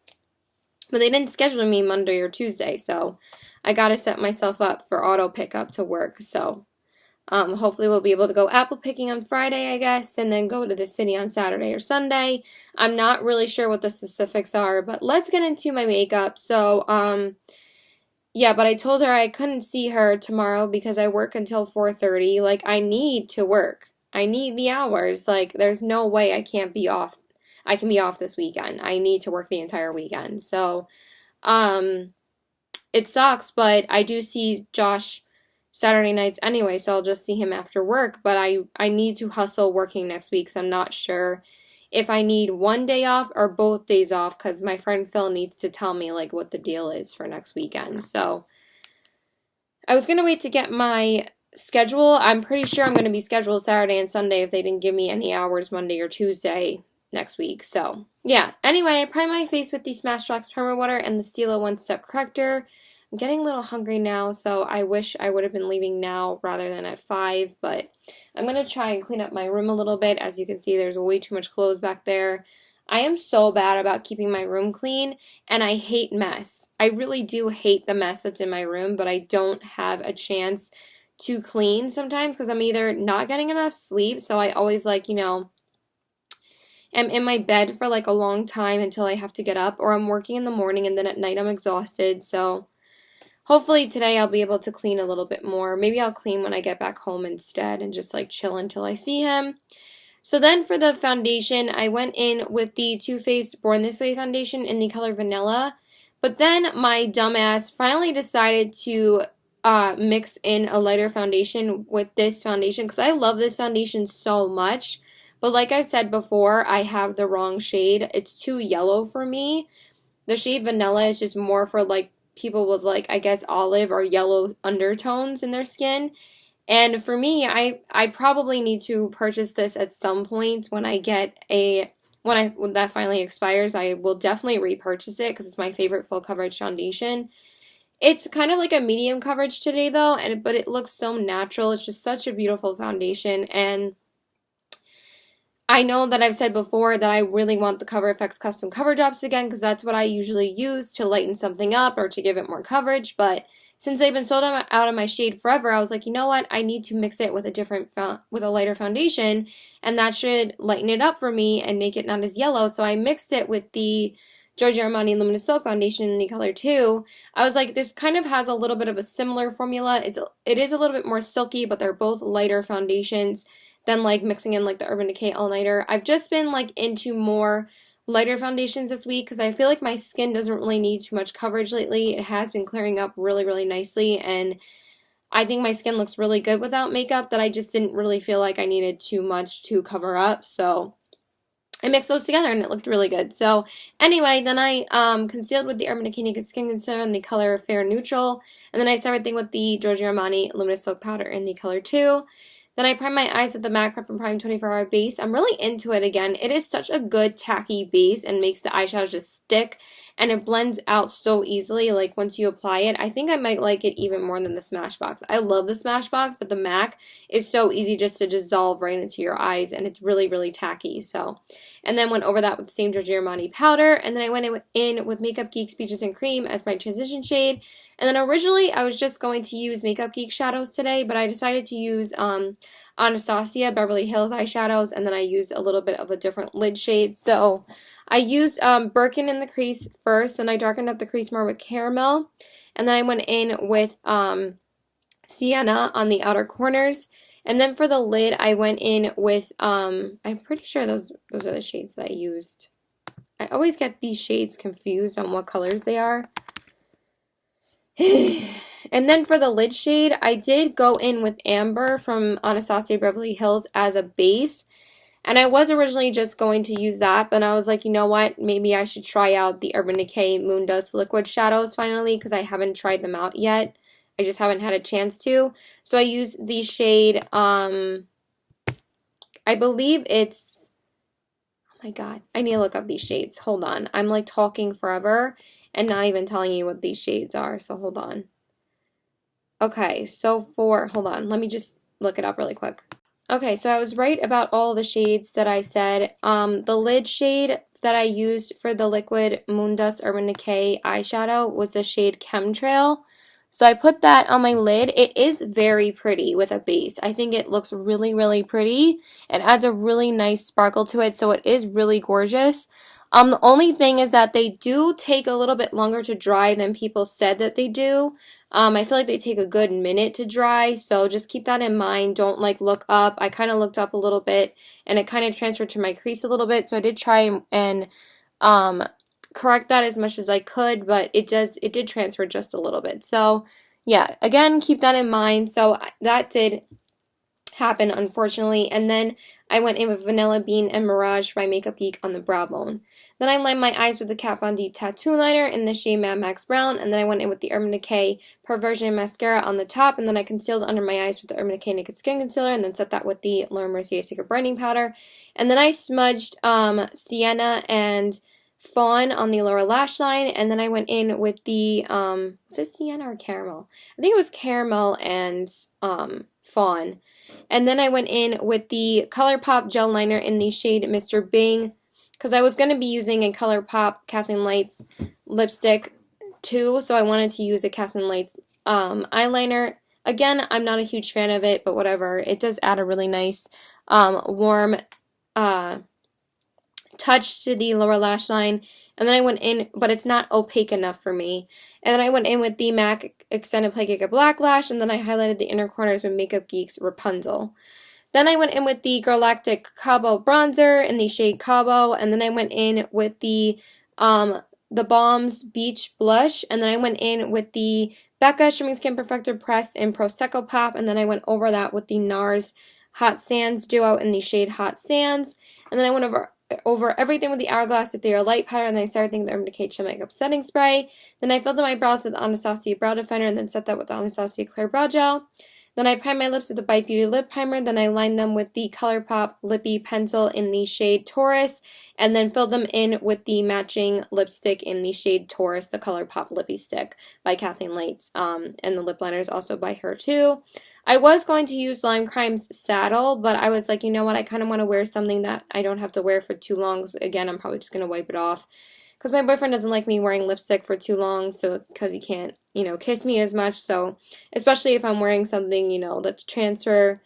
but they didn't schedule me Monday or Tuesday. So I got to set myself up for auto pickup to work. So, hopefully we'll be able to go apple picking on Friday, I guess, and then go to the city on Saturday or Sunday. I'm not really sure what the specifics are, but let's get into my makeup. So, yeah, but I told her I couldn't see her tomorrow because I work until 4:30. Like, I need to work. I need the hours. Like, there's no way I can't be off. I can be off this weekend. I need to work the entire weekend. So, it sucks, but I do see Josh Saturday nights anyway, so I'll just see him after work. But I need to hustle working next week, so I'm not sure if I need one day off or both days off because my friend Phil needs to tell me like what the deal is for next weekend. So I was going to wait to get my schedule. I'm pretty sure I'm going to be scheduled Saturday and Sunday if they didn't give me any hours Monday or Tuesday next week. So yeah, anyway, I prime my face with the Smashbox Primer Water and the Stila One Step Corrector. I'm getting a little hungry now, so I wish I would have been leaving now rather than at 5, but I'm going to try and clean up my room a little bit. As you can see, there's way too much clothes back there. I am so bad about keeping my room clean, and I hate mess. I really do hate the mess that's in my room, but I don't have a chance to clean sometimes because I'm either not getting enough sleep, so I always like, am in my bed for like a long time until I have to get up, or I'm working in the morning and then at night I'm exhausted, so hopefully today I'll be able to clean a little bit more. Maybe I'll clean when I get back home instead and just like chill until I see him. So then for the foundation, I went in with the Too Faced Born This Way foundation in the color Vanilla. But then my dumbass finally decided to mix in a lighter foundation with this foundation because I love this foundation so much. But like I've said before, I have the wrong shade. It's too yellow for me. The shade Vanilla is just more for like people with like, I guess, olive or yellow undertones in their skin. And for me, I probably need to purchase this at some point when I get when that finally expires. I will definitely repurchase it because it's my favorite full coverage foundation. It's kind of like a medium coverage today though, but it looks so natural. It's just such a beautiful foundation, and I know that I've said before that I really want the Cover FX custom cover drops again because that's what I usually use to lighten something up or to give it more coverage, but since they've been sold out of my shade forever, I was like, you know what? I need to mix it with with a lighter foundation, and that should lighten it up for me and make it not as yellow. So I mixed it with the Giorgio Armani Luminous Silk Foundation in the color 2. I was like, this kind of has a little bit of a similar formula. It is a little bit more silky, but they're both lighter foundations than like mixing in like the Urban Decay All Nighter. I've just been like into more lighter foundations this week because I feel like my skin doesn't really need too much coverage lately. It has been clearing up really, really nicely, and I think my skin looks really good without makeup, that I just didn't really feel like I needed too much to cover up. So I mixed those together and it looked really good. So anyway, then I concealed with the Urban Decay Naked Skin Concealer in the color Fair Neutral, and then I set everything with the Giorgio Armani Luminous Silk Powder in the color 2. Then I prime my eyes with the MAC Prep and Prime 24-hour base. I'm really into it again. It is such a good tacky base and makes the eyeshadow just stick, and it blends out so easily. Like once you apply it, I think I might like it even more than the Smashbox. I love the Smashbox, but the MAC is so easy just to dissolve right into your eyes, and it's really, really tacky. So, and then went over that with the same Giorgio Armani powder, and then I went in with Makeup Geek's Peaches and Cream as my transition shade. And then originally I was just going to use Makeup Geek shadows today, but I decided to use Anastasia Beverly Hills eyeshadows, and then I used a little bit of a different lid shade. So I used Birkin in the crease first, and I darkened up the crease more with Caramel, and then I went in with Sienna on the outer corners. And then for the lid, I went in with, I'm pretty sure those are the shades that I used. I always get these shades confused on what colors they are. And then for the lid shade, I did go in with Amber from Anastasia Beverly Hills as a base. And I was originally just going to use that, but I was like, you know what? Maybe I should try out the Urban Decay Moon Dust Liquid Shadows finally, because I haven't tried them out yet. I just haven't had a chance to. So I used the shade, I believe it's, oh my god, I need to look up these shades. Hold on. I'm like talking forever and not even telling you what these shades are, so hold on. Okay, so hold on, let me just look it up really quick. Okay, so I was right about all the shades that I said. The lid shade that I used for the Liquid Moon Dust Urban Decay eyeshadow was the shade Chemtrail. So I put that on my lid. It is very pretty with a base. I think it looks really, really pretty. It adds a really nice sparkle to it, so it is really gorgeous. The only thing is that they do take a little bit longer to dry than people said that they do. I feel like they take a good minute to dry, so just keep that in mind. Don't like look up. I kind of looked up a little bit and it kind of transferred to my crease a little bit, so I did try and correct that as much as I could, but it did transfer just a little bit. So yeah, again, keep that in mind. So that did happen, unfortunately. And then I went in with Vanilla Bean and Mirage by Makeup Geek on the brow bone. Then I lined my eyes with the Kat Von D Tattoo Liner in the shade Mad Max Brown, and then I went in with the Urban Decay Perversion Mascara on the top, and then I concealed under my eyes with the Urban Decay Naked Skin Concealer, and then set that with the Laura Mercier Secret Brightening Powder. And then I smudged Sienna and Fawn on the lower lash line, and then I went in with the, was it Sienna or Caramel? I think it was Caramel and Fawn. And then I went in with the ColourPop gel liner in the shade Mr. Bing, because I was going to be using a ColourPop Kathleen Lights lipstick too, so I wanted to use a Kathleen Lights eyeliner. Again, I'm not a huge fan of it, but whatever. It does add a really nice warm touch to the lower lash line. And then I went in, but it's not opaque enough for me. And then I went in with the MAC Extended Play Giga Black Lash, and then I highlighted the inner corners with Makeup Geek's Rapunzel. Then I went in with the Galactic Cabo Bronzer in the shade Cabo, and then I went in with the Balm's Beach Blush, and then I went in with the Becca Shimmering Skin Perfector Press in Prosecco Pop, and then I went over that with the NARS Hot Sands Duo in the shade Hot Sands, and then I went over everything with the Hourglass Ethereal Light Powder, and then I started thinking the Urban Decay Chill Makeup Setting Spray. Then I filled in my brows with the Anastasia Brow Definer, and then set that with the Anastasia Clear Brow Gel. Then I primed my lips with the Bite Beauty Lip Primer, then I lined them with the ColourPop Lippy Pencil in the shade Taurus, and then filled them in with the matching lipstick in the shade Taurus, the ColourPop Lippy Stick by Kathleen Lights, and the lip liner is also by her too. I was going to use Lime Crime's Saddle, but I was like, you know what, I kind of want to wear something that I don't have to wear for too long. So again, I'm probably just going to wipe it off. Because my boyfriend doesn't like me wearing lipstick for too long, so because he can't, kiss me as much. So, especially if I'm wearing something, that transfers.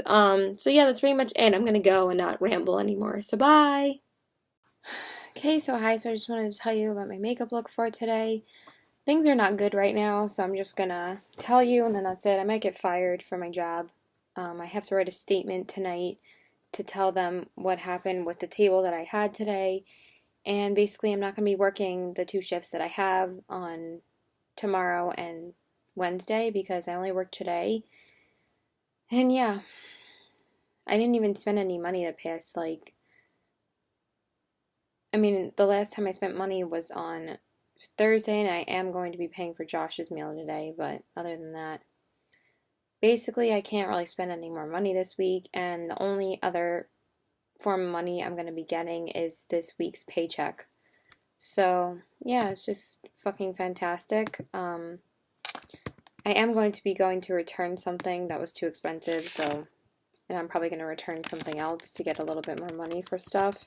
So yeah, that's pretty much it. I'm going to go and not ramble anymore. So bye! Okay, so hi, so I just wanted to tell you about my makeup look for today. Things are not good right now, so I'm just gonna tell you, and then that's it. I might get fired from my job. I have to write a statement tonight to tell them what happened with the table that I had today, and basically I'm not going to be working the 2 shifts that I have on tomorrow and Wednesday because I only worked today. And yeah, I didn't even spend any money the past, the last time I spent money was on Thursday, and I am going to be paying for Josh's meal today, but other than that, basically I can't really spend any more money this week, and the only other form of money I'm going to be getting is this week's paycheck. So, yeah, it's just fucking fantastic. I am going to return something that was too expensive, and I'm probably going to return something else to get a little bit more money for stuff.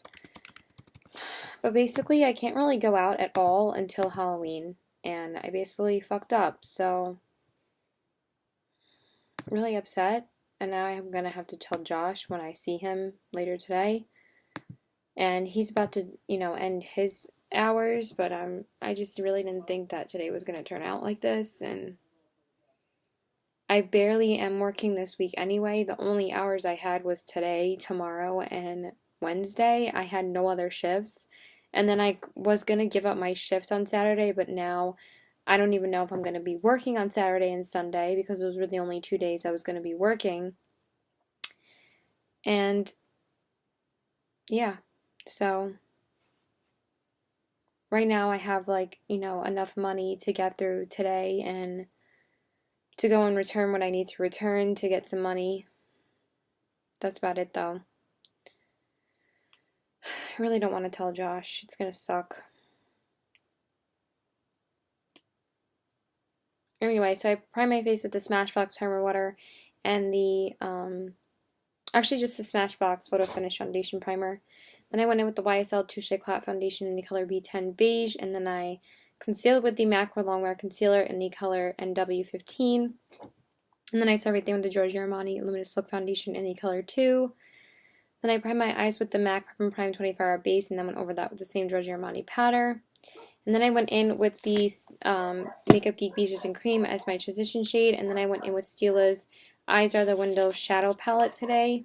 But basically, I can't really go out at all until Halloween, and I basically fucked up, so I'm really upset, and now I'm going to have to tell Josh when I see him later today, and he's about to, end his hours, but I just really didn't think that today was going to turn out like this, and I barely am working this week anyway. The only hours I had was today, tomorrow, and Wednesday. I had no other shifts. And then I was going to give up my shift on Saturday, but now I don't even know if I'm going to be working on Saturday and Sunday because those were the only 2 days I was going to be working. And yeah, so right now I have like, enough money to get through today and to go and return what I need to return to get some money. That's about it though. I really don't want to tell Josh. It's going to suck. Anyway, so I prime my face with the Smashbox Timer Water and the, actually just the Smashbox Photo Finish Foundation Primer. Then I went in with the YSL Touche Éclat Foundation in the color B10 Beige, and then I concealed with the MAC Longwear Concealer in the color NW15. And then I set everything with the Giorgio Armani Luminous Silk Foundation in the color 2. Then I primed my eyes with the MAC Prep and Prime 24-Hour Base, and then went over that with the same Giorgio Armani powder. And then I went in with the Makeup Geek Beaches and Cream as my transition shade, and then I went in with Stila's Eyes Are the Window Shadow Palette today.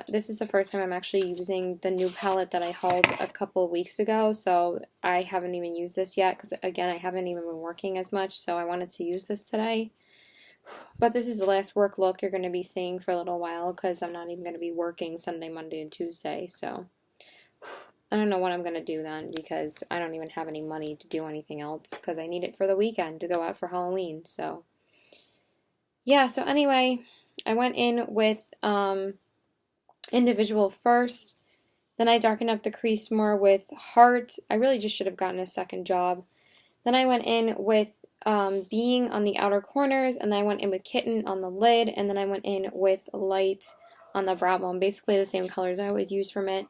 This is the first time I'm actually using the new palette that I hauled a couple weeks ago, so I haven't even used this yet, because again, I haven't even been working as much, so I wanted to use this today. But this is the last work look you're going to be seeing for a little while, because I'm not even going to be working Sunday, Monday, and Tuesday, so I don't know what I'm going to do then, because I don't even have any money to do anything else, because I need it for the weekend to go out for Halloween, so yeah, so anyway, I went in with Individual first, then I darkened up the crease more with Heart. I really just should have gotten a second job. Then I went in with Being on the outer corners, and then I went in with Kitten on the lid, and then I went in with Light on the brow bone, basically the same colors I always use from it.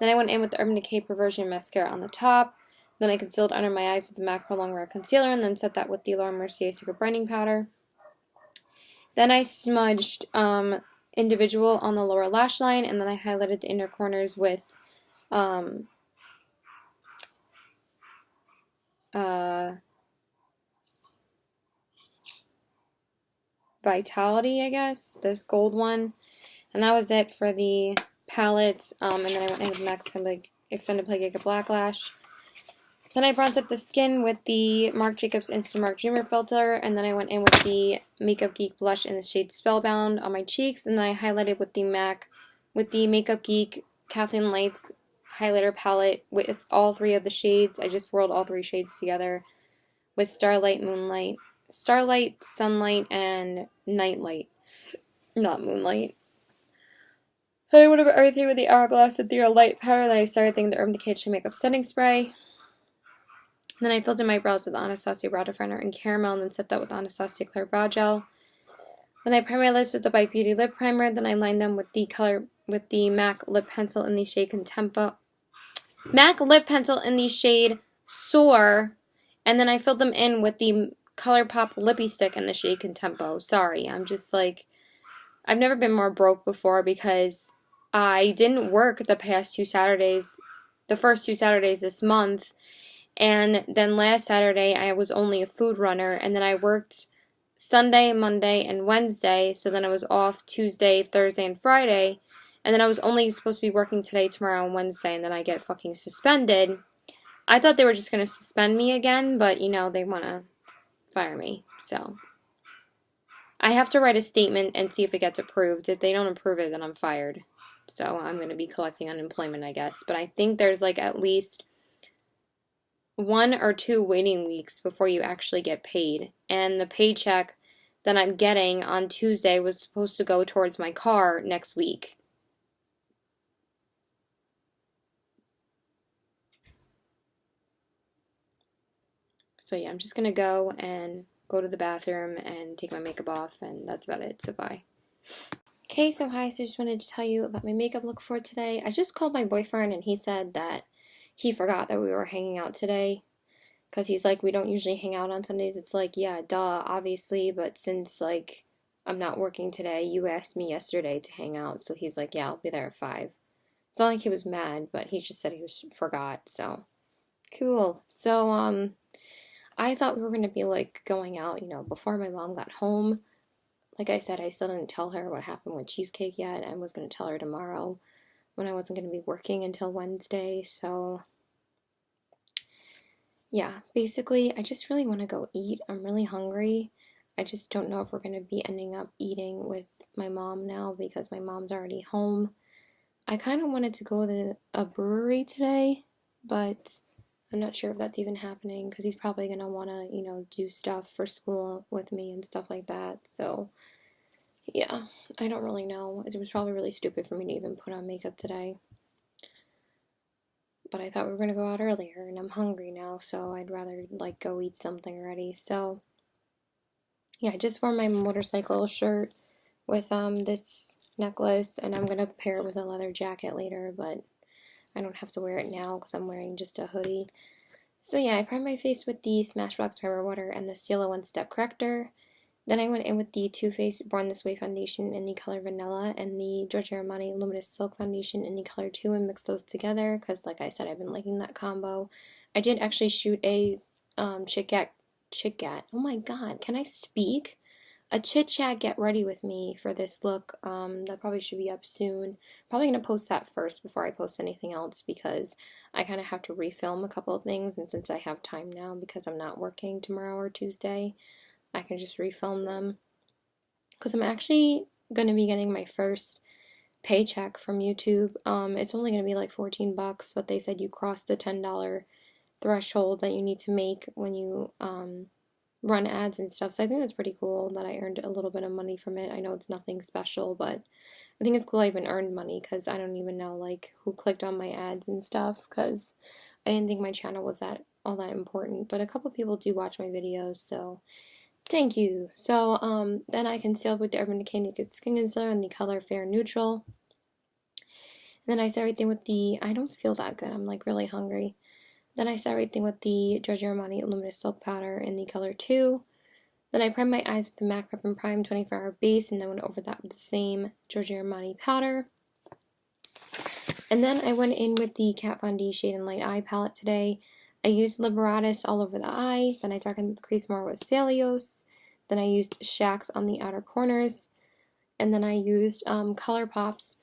Then I went in with the Urban Decay Perversion Mascara on the top. Then I concealed under my eyes with the MAC Longwear Concealer, and then set that with the Laura Mercier Secret Brightening Powder. Then I smudged Individual on the lower lash line, and then I highlighted the inner corners with Vitality, I guess, this gold one. And that was it for the palette. And then I went in with Max Extended Play Giga Black Lash. Then I bronzed up the skin with the Marc Jacobs Instamark Dreamer Filter, and then I went in with the Makeup Geek blush in the shade Spellbound on my cheeks, and then I highlighted with the Makeup Geek Kathleen Lights highlighter palette with all three of the shades. I just swirled all three shades together with Starlight, Sunlight, and Nightlight. Not Moonlight. Then I went over everything with the Hourglass Ethereal Light powder. Then I started thinking the Urban Decay Makeup Setting Spray. Then I filled in my brows with the Anastasia Brow Definer in Caramel, and then set that with the Anastasia Clear Brow Gel. Then I primed my lips with the Bite Beauty Lip Primer. Then I lined them with the MAC Lip Pencil in the shade Contempo. MAC Lip Pencil in the shade Soar. And then I filled them in with the ColourPop Lippy Stick in the shade Contempo. Sorry, I'm just like, I've never been more broke before because I didn't work the past 2 Saturdays, the first 2 Saturdays this month. And then last Saturday, I was only a food runner, and then I worked Sunday, Monday, and Wednesday, so then I was off Tuesday, Thursday, and Friday, and then I was only supposed to be working today, tomorrow, and Wednesday, and then I get fucking suspended. I thought they were just going to suspend me again, but, they want to fire me, so I have to write a statement and see if it gets approved. If they don't approve it, then I'm fired, so I'm going to be collecting unemployment, I guess, but I think there's, at least 1 or 2 waiting weeks before you actually get paid. And the paycheck that I'm getting on Tuesday was supposed to go towards my car next week. So yeah, I'm just going to go to the bathroom and take my makeup off, and that's about it. So bye. Okay, so hi, so I just wanted to tell you about my makeup look for today. I just called my boyfriend, and he said that he forgot that we were hanging out today, because he's like, we don't usually hang out on Sundays. It's like, yeah, duh, obviously, but since, I'm not working today, you asked me yesterday to hang out, so he's like, yeah, I'll be there at 5. It's not like he was mad, but he just said he forgot, so, cool. So, I thought we were going to be, going out, before my mom got home. Like I said, I still didn't tell her what happened with Cheesecake yet. I was going to tell her tomorrow when I wasn't going to be working until Wednesday, so yeah, basically, I just really want to go eat. I'm really hungry. I just don't know if we're going to be ending up eating with my mom now because my mom's already home. I kind of wanted to go to a brewery today, but I'm not sure if that's even happening because he's probably going to want to, do stuff for school with me and stuff like that. So, yeah, I don't really know. It was probably really stupid for me to even put on makeup today. But I thought we were gonna go out earlier, and I'm hungry now, so I'd rather like go eat something already. So yeah, I just wore my motorcycle shirt with this necklace, and I'm gonna pair it with a leather jacket later, but I don't have to wear it now because I'm wearing just a hoodie. So yeah, I primed my face with the Smashbox Primer Water and the Cielo One Step Corrector. Then I went in with the Too Faced Born This Way foundation in the color Vanilla and the Giorgio Armani Luminous Silk foundation in the color 2 and mix those together because, like I said, I've been liking that combo. I did actually shoot a chit-chat. Oh my god, can I speak? A chit-chat get ready with me for this look. That probably should be up soon. Probably going to post that first before I post anything else because I kind of have to refilm a couple of things, and since I have time now because I'm not working tomorrow or Tuesday, I can just refilm them. Because I'm actually going to be getting my first paycheck from YouTube. It's only going to be like 14 bucks, but they said you crossed the $10 threshold that you need to make when you run ads and stuff. So I think that's pretty cool that I earned a little bit of money from it. I know it's nothing special, but I think it's cool I even earned money because I don't even know like who clicked on my ads and stuff because I didn't think my channel was that all that important. But a couple people do watch my videos, so thank you. So then I concealed with the Urban Decay Naked Skin Concealer in the color Fair Neutral. And then I set everything with the, I don't feel that good, I'm like really hungry. Then I set everything with the Giorgio Armani Luminous Silk Powder in the color 2. Then I primed my eyes with the MAC Prep and Prime 24-hour base and then went over that with the same Giorgio Armani powder. And then I went in with the Kat Von D Shade and Light Eye palette today. I used Liberatus all over the eye. Then I darkened the crease more with Celios. Then I used Shacks on the outer corners. And then I used ColourPop's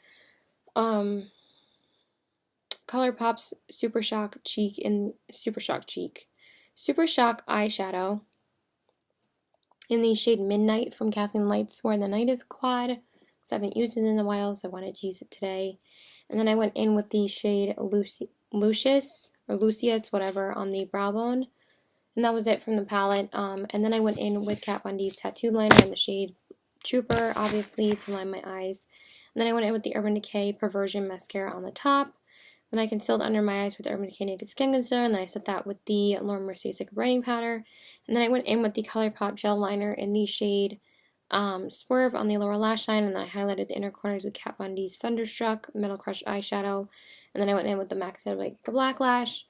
Super Shock eyeshadow in the shade Midnight from Kathleen Light's Where the Night is Quad, because I haven't used it in a while, so I wanted to use it today. And then I went in with the shade Lucius, whatever, on the brow bone. And that was it from the palette. And then I went in with Kat Von D's Tattoo Liner in the shade Trooper, obviously, to line my eyes. And then I went in with the Urban Decay Perversion Mascara on the top. Then I concealed under my eyes with the Urban Decay Naked Skin Concealer, and then I set that with the Laura Mercier Writing Powder. And then I went in with the ColourPop Gel Liner in the shade Swerve on the lower lash line, and then I highlighted the inner corners with Kat Von D's Thunderstruck Metal Crush eyeshadow. And then I went in with the MAC Like a Black Lash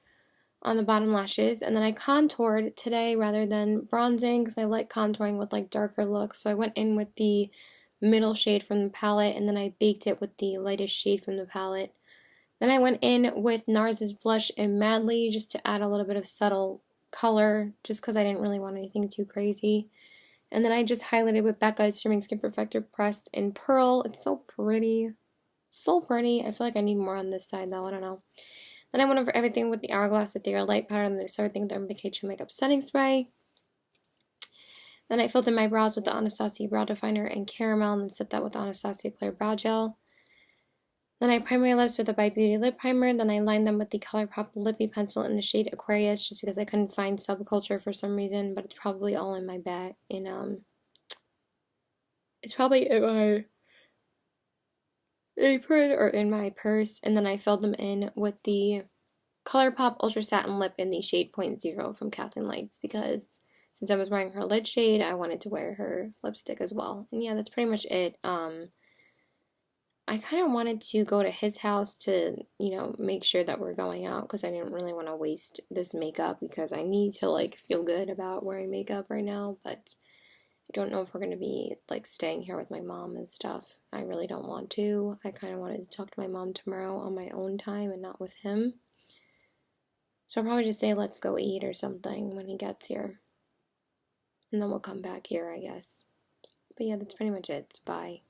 on the bottom lashes, and then I contoured today rather than bronzing because I like contouring with like darker looks. So I went in with the middle shade from the palette, and then I baked it with the lightest shade from the palette. Then I went in with NARS's blush in Madly just to add a little bit of subtle color, just because I didn't really want anything too crazy. And then I just highlighted with Becca's Streaming Skin Perfector pressed in Pearl. It's so pretty. So pretty. I feel like I need more on this side though, I don't know. Then I went over everything with the Hourglass Ethereal Light Powder, and then I started everything with the Urban Decay True Makeup Setting Spray. Then I filled in my brows with the Anastasia Brow Definer and Caramel, and then set that with the Anastasia Clear Brow Gel. Then I primed my lips with the By Beauty Lip Primer, then I lined them with the ColourPop Lippy Pencil in the shade Aquarius, just because I couldn't find Subculture for some reason, but it's probably all in my bag, it's probably in my apron or in my purse. And then I filled them in with the ColourPop Ultra Satin Lip in the shade 0.0 from Kathleen Lights, because since I was wearing her lid shade, I wanted to wear her lipstick as well. And yeah, that's pretty much it. I kind of wanted to go to his house to, make sure that we're going out because I didn't really want to waste this makeup because I need to, feel good about wearing makeup right now, but I don't know if we're going to be, staying here with my mom and stuff. I really don't want to. I kind of wanted to talk to my mom tomorrow on my own time and not with him. So I'll probably just say let's go eat or something when he gets here. And then we'll come back here, I guess. But yeah, that's pretty much it. Bye.